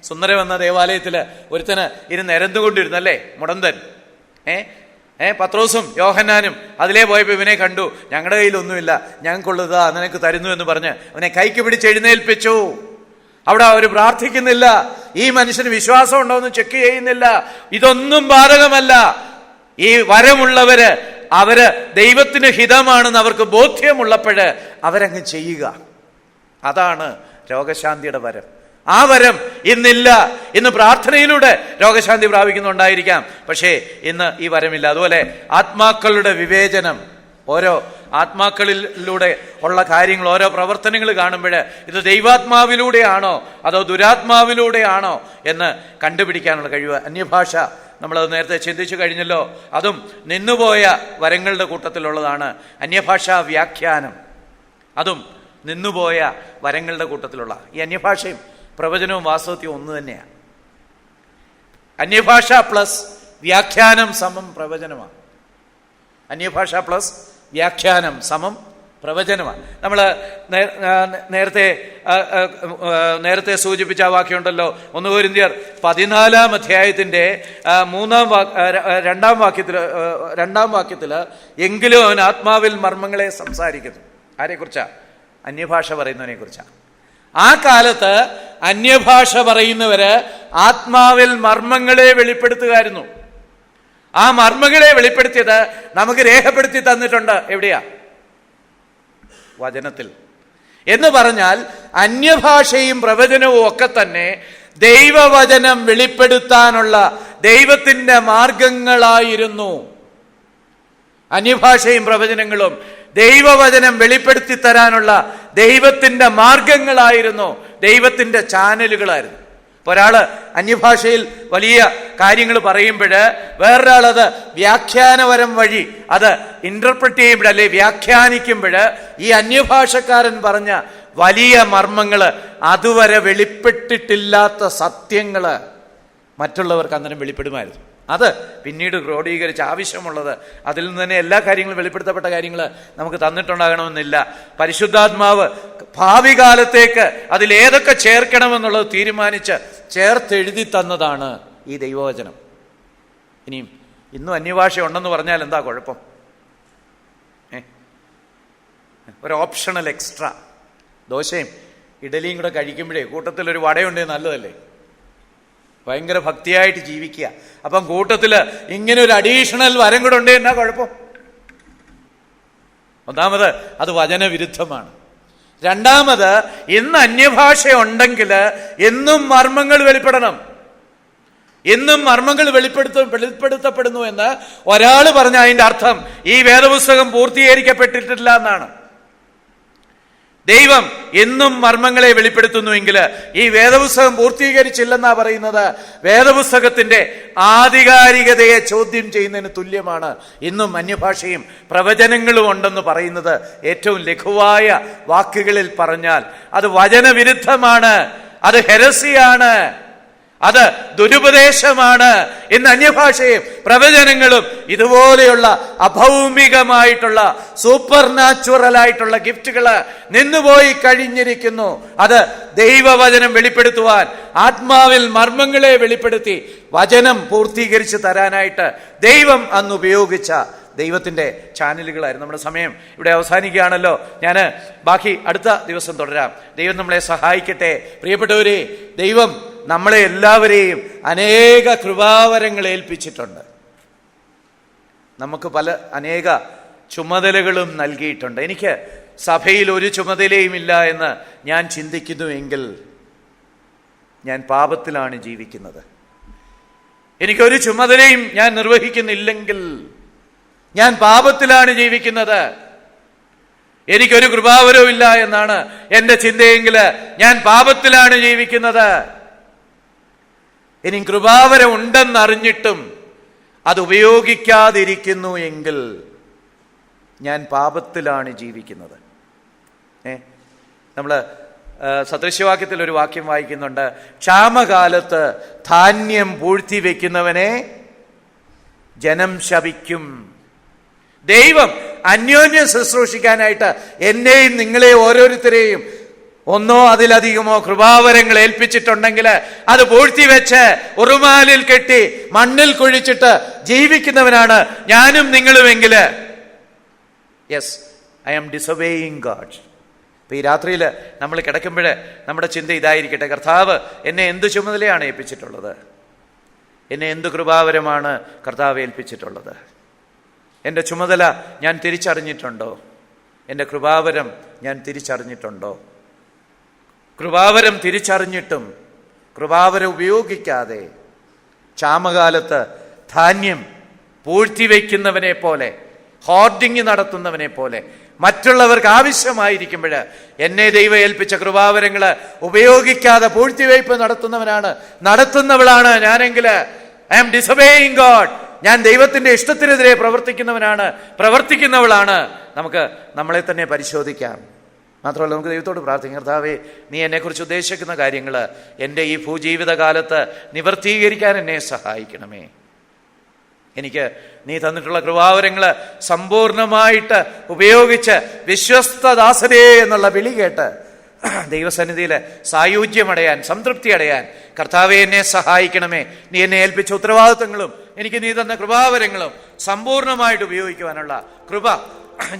സുന്ദരം എന്ന ദേവാലയത്തില് ഒരുത്തന് ഇരുന്ന് എരന്നുകൊണ്ടിരുന്നല്ലേ, മുടന്തൻ. പത്രോസും യോഹന്നാനും അതിലേ പോയപ്പോൾ ഇവനെ കണ്ടു. ഞങ്ങളുടെ കയ്യിലൊന്നുമില്ല, ഞങ്ങൾക്കുള്ളതാ നിനക്ക് തരുന്നു എന്ന് പറഞ്ഞ് അവനെ കൈക്ക് പിടിച്ച് എഴുന്നേൽപ്പിച്ചു. അവിടെ അവർ പ്രാർത്ഥിക്കുന്നില്ല, ഈ മനുഷ്യന് വിശ്വാസം ഉണ്ടോ എന്ന് ചെക്ക് ചെയ്യുന്നില്ല. ഇതൊന്നും ബാധകമല്ല. ഈ വരമുള്ളവര് അവര് ദൈവത്തിന് ഹിതമാണെന്ന് അവർക്ക് ബോധ്യമുള്ളപ്പോഴ് അവരങ്ങ് ചെയ്യുക. അതാണ് രോഗശാന്തിയുടെ വരം. ആ വരം ഇന്നില്ല. ഇന്ന് പ്രാർത്ഥനയിലൂടെ രോഗശാന്തി പ്രാപിക്കുന്നുണ്ടായിരിക്കാം, പക്ഷേ ഇന്ന് ഈ വരമില്ല. അതുപോലെ ആത്മാക്കളുടെ വിവേചനം, ഓരോ ആത്മാക്കളിലൂടെ ഉള്ള കാര്യങ്ങൾ, ഓരോ പ്രവർത്തനങ്ങൾ കാണുമ്പോൾ ഇത് ദൈവാത്മാവിലൂടെയാണോ അതോ ദുരാത്മാവിലൂടെയാണോ എന്ന് കണ്ടുപിടിക്കാനുള്ള കഴിവ്. അന്യഭാഷ നമ്മളത് നേരത്തെ ചിന്തിച്ചു കഴിഞ്ഞല്ലോ. അതും നിന്നുപോയ വരങ്ങളുടെ കൂട്ടത്തിലുള്ളതാണ്. അന്യഭാഷാ വ്യാഖ്യാനം അതും നിന്നുപോയ വരങ്ങളുടെ കൂട്ടത്തിലുള്ള. ഈ അന്യഭാഷയും പ്രവചനവും വാസ്തവത്വം ഒന്ന് തന്നെയാണ്. അന്യഭാഷ പ്ലസ് വ്യാഖ്യാനം സമം പ്രവചനമാണ്. അന്യഭാഷ പ്ലസ് വ്യാഖ്യാനം സമം പ്രവചനമാണ്. നമ്മൾ നേരത്തെ സൂചിപ്പിച്ച ആ വാക്യമുണ്ടല്ലോ, 1 കൊരിന്ത്യർ 14-ാം അധ്യായത്തിന്റെ 2-ാം വാക്യത്തില് എങ്കിലും അവൻ ആത്മാവിൽ മർമ്മങ്ങളെ സംസാരിക്കുന്നു. ആരെക്കുറിച്ചാ? അന്യഭാഷ പറയുന്നവനെ കുറിച്ചാണ്. ആ കാലത്ത് അന്യഭാഷ പറയുന്നവര് ആത്മാവിൽ മർമ്മങ്ങളെ വെളിപ്പെടുത്തുകയായിരുന്നു. ആ മർമ്മങ്ങളെ വെളിപ്പെടുത്തിയത് നമുക്ക് രേഖപ്പെടുത്തി തന്നിട്ടുണ്ട്. എവിടെയാ? വചനത്തിൽ. എന്ന് പറഞ്ഞാൽ അന്യഭാഷയും പ്രവചനവും ഒക്കെ തന്നെ ദൈവവചനം വെളിപ്പെടുത്താനുള്ള ദൈവത്തിന്റെ മാർഗങ്ങളായിരുന്നു. അന്യഭാഷയും പ്രവചനങ്ങളും ദൈവവചനം വെളിപ്പെടുത്തി തരാനുള്ള ദൈവത്തിന്റെ മാർഗങ്ങളായിരുന്നു, ദൈവത്തിന്റെ ചാനലുകളായിരുന്നു. ഒരാള് അന്യഭാഷയിൽ വലിയ കാര്യങ്ങൾ പറയുമ്പോൾ വേറൊരാളത് വ്യാഖ്യാനപരം വഴി അത് ഇന്റർപ്രറ്റ് ചെയ്യുമ്പോൾ, അല്ലെ വ്യാഖ്യാനിക്കുമ്പോൾ ഈ അന്യഭാഷക്കാരൻ പറഞ്ഞ വലിയ മർമ്മങ്ങള്, അതുവരെ വെളിപ്പെട്ടിട്ടില്ലാത്ത സത്യങ്ങള് മറ്റുള്ളവർക്ക് അന്നേരം വെളിപ്പെടുമായിരുന്നു. അത് പിന്നീട് ക്രോഡീകരിച്ച് ആവശ്യമുള്ളത് അതിൽ നിന്ന് തന്നെ എല്ലാ കാര്യങ്ങളും വെളിപ്പെടുത്തപ്പെട്ട കാര്യങ്ങൾ നമുക്ക് തന്നിട്ടുണ്ടാകണമെന്നില്ല. പരിശുദ്ധാത്മാവ് ഭാവി കാലത്തേക്ക് അതിലേതൊക്കെ ചേർക്കണമെന്നുള്ളത് തീരുമാനിച്ച് ചേർത്തെഴുതി തന്നതാണ് ഈ ദൈവവചനം. ഇനിയും ഇന്നും അന്യഭാഷ ഉണ്ടെന്ന് പറഞ്ഞാൽ എന്താ കുഴപ്പം? ഒരു ഓപ്ഷണൽ എക്സ്ട്രാ. ദോശയും ഇഡലിയും കൂടെ കഴിക്കുമ്പോഴേ കൂട്ടത്തിലൊരു വടയുണ്ടെങ്കിൽ നല്ലതല്ലേ? ഭയങ്കര ഭക്തിയായിട്ട് ജീവിക്കുക. അപ്പം കൂട്ടത്തില് ഇങ്ങനെ ഒരു അഡീഷണൽ വരം കൂടെ ഉണ്ട്, എന്നാ കുഴപ്പം? ഒന്നാമത് അത് വചനവിരുദ്ധമാണ്. രണ്ടാമത് ഇന്ന് അന്യഭാഷ ഉണ്ടെങ്കിൽ എന്നും മർമ്മങ്ങൾ വെളിപ്പെടണം. എന്നും മർമ്മങ്ങൾ വെളിപ്പെടുത്തപ്പെടുന്നു എന്ന് ഒരാൾ പറഞ്ഞ അതിന്റെ അർത്ഥം ഈ വേദപുസ്തകം പൂർത്തീകരിക്കപ്പെട്ടിട്ടില്ല എന്നാണ്. ദൈവം എന്നും മർമ്മങ്ങളെ വെളിപ്പെടുത്തുന്നുവെങ്കിൽ ഈ വേദപുസ്തകം പൂർത്തീകരിച്ചില്ലെന്നാ പറയുന്നത്. വേദപുസ്തകത്തിന്റെ ആധികാരികതയെ ചോദ്യം ചെയ്യുന്നതിന് തുല്യമാണ് ഇന്നും അന്യഭാഷയും പ്രവചനങ്ങളും ഉണ്ടെന്ന് പറയുന്നത്. ഏറ്റവും ലഘുവായ വാക്കുകളിൽ പറഞ്ഞാൽ അത് വചനവിരുദ്ധമാണ്, അത് ഹെരസിയാണ്, അത് ദുരുപദേശമാണ്. ഇന്ന് അന്യഭാഷയും പ്രവചനങ്ങളും ഇതുപോലെയുള്ള അഭൗമികമായിട്ടുള്ള സൂപ്പർ നാച്ചുറൽ ആയിട്ടുള്ള ഗിഫ്റ്റുകള് നിന്നുപോയി കഴിഞ്ഞിരിക്കുന്നു. അത് ദൈവവചനം വെളിപ്പെടുത്തുവാൻ, ആത്മാവിൽ മർമ്മങ്ങളെ വെളിപ്പെടുത്തി വചനം പൂർത്തീകരിച്ച് തരാനായിട്ട് ദൈവം അന്ന് ഉപയോഗിച്ച ദൈവത്തിന്റെ ചാനലുകളായിരുന്നു. നമ്മുടെ സമയം ഇവിടെ അവസാനിക്കുകയാണല്ലോ. ഞാൻ ബാക്കി അടുത്ത ദിവസം തുടരാം. ദൈവം നമ്മളെ സഹായിക്കട്ടെ. പ്രിയപ്പെട്ടവരെ, ദൈവം നമ്മളെ എല്ലാവരെയും അനേക കൃപാവരങ്ങൾ ഏൽപ്പിച്ചിട്ടുണ്ട്. നമുക്ക് അനേക ചുമതലകളും നൽകിയിട്ടുണ്ട്. എനിക്ക് സഭയിൽ ഒരു ചുമതലയും ഇല്ല എന്ന് ഞാൻ ചിന്തിക്കുന്നുവെങ്കിൽ ഞാൻ പാപത്തിലാണ് ജീവിക്കുന്നത്. എനിക്കൊരു ചുമതലയും ഞാൻ നിർവഹിക്കുന്നില്ലെങ്കിൽ ഞാൻ പാപത്തിലാണ് ജീവിക്കുന്നത്. എനിക്കൊരു കൃപാവരവും ഇല്ല എന്നാണ് എൻ്റെ ചിന്തയെങ്കിൽ ഞാൻ പാപത്തിലാണ് ജീവിക്കുന്നത്. ഇനി കൃപാവരം ഉണ്ടെന്നറിഞ്ഞിട്ടും അത് ഉപയോഗിക്കാതിരിക്കുന്നു എങ്കിൽ ഞാൻ പാപത്തിലാണ് ജീവിക്കുന്നത്. നമ്മൾ സദൃശ്യവാക്യത്തിൽ ഒരു വാക്യം വായിക്കുന്നുണ്ട്, ക്ഷാമകാലത്ത് ധാന്യം പൂഴ്ത്തി വെക്കുന്നവനെ ജനം ശപിക്കും. ദൈവം അന്യോന്യം ശുശ്രൂഷിക്കാനായിട്ട് എന്നെയും നിങ്ങളെ ഓരോരുത്തരെയും ഒന്നോ അതിലധികമോ കൃപാവരങ്ങൾ ഏൽപ്പിച്ചിട്ടുണ്ടെങ്കിൽ അത് പൂഴ്ത്തിവെച്ച് ഉറുമാലിൽ കെട്ടി മണ്ണിൽ കുഴിച്ചിട്ട് ജീവിക്കുന്നവനാണ് ഞാനും നിങ്ങളുമെങ്കിൽ, yes, I am disobeying God. ഇപ്പൊ ഈ രാത്രിയിൽ നമ്മൾ കിടക്കുമ്പോൾ നമ്മുടെ ചിന്ത ഇതായിരിക്കട്ടെ: കർത്താവ് എന്നെ എന്ത് ചുമതലയാണ് ഏൽപ്പിച്ചിട്ടുള്ളത്? എന്നെ എന്ത് കൃപാവരമാണ് കർത്താവ് ഏൽപ്പിച്ചിട്ടുള്ളത്? എൻ്റെ ചുമതല ഞാൻ തിരിച്ചറിഞ്ഞിട്ടുണ്ടോ? എൻ്റെ കൃപാവരം ഞാൻ തിരിച്ചറിഞ്ഞിട്ടുണ്ടോ? കൃപാവരം തിരിച്ചറിഞ്ഞിട്ടും കൃപാവരം ഉപയോഗിക്കാതെ ക്ഷാമകാലത്ത് ധാന്യം പൂഴ്ത്തിവെക്കുന്നവനെ പോലെ, ഹോർഡിങ് നടത്തുന്നവനെ പോലെ, മറ്റുള്ളവർക്ക് ആവശ്യമായിരിക്കുമ്പോൾ എന്നെ ദൈവം ഏൽപ്പിച്ച കൃപാവരങ്ങൾ ഉപയോഗിക്കാതെ പൂഴ്ത്തിവയ്പ് നടത്തുന്നവളാണ് ഞാനെങ്കിൽ ഐ ആം ഡിസൊബേയിങ് ഗോഡ്. ഞാൻ ദൈവത്തിന്റെ ഇഷ്ടത്തിനെതിരെ പ്രവർത്തിക്കുന്നവളാണ്. നമുക്ക് നമ്മളെ തന്നെ പരിശോധിക്കാം. മാത്രമല്ല, നമുക്ക് ദൈവത്തോട് പ്രാർത്ഥിക്കാം: കർത്താവേ, നീ എന്നെക്കുറിച്ച് ഉദ്ദേശിക്കുന്ന കാര്യങ്ങൾ എൻ്റെ ഈ ഭൂജീവിതകാലത്ത് നിവർത്തീകരിക്കാൻ എന്നെ സഹായിക്കണമേ. എനിക്ക് നീ തന്നിട്ടുള്ള കൃപാവരങ്ങൾ സമ്പൂർണമായിട്ട് ഉപയോഗിച്ച് വിശ്വസ്തദാസരേ എന്നുള്ള വിളി കേട്ട് ദൈവസന്നിധിയിൽ സായുജ്യമടയാൻ, സംതൃപ്തി അടയാൻ കർത്താവേ എന്നെ സഹായിക്കണമേ. നീ എന്നെ ഏൽപ്പിച്ച ഉത്തരവാദിത്തങ്ങളും എനിക്ക് നീ തന്ന കൃപാവരങ്ങളും സമ്പൂർണമായിട്ട് ഉപയോഗിക്കുവാനുള്ള കൃപ,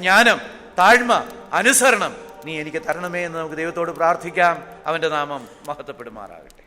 ജ്ഞാനം, താഴ്മ, അനുസരണം നീ എനിക്ക് തരണമേ എന്ന് നമുക്ക് ദൈവത്തോട് പ്രാർത്ഥിക്കാം. അവൻ്റെ നാമം മഹത്വപ്പെടുമാറാകട്ടെ.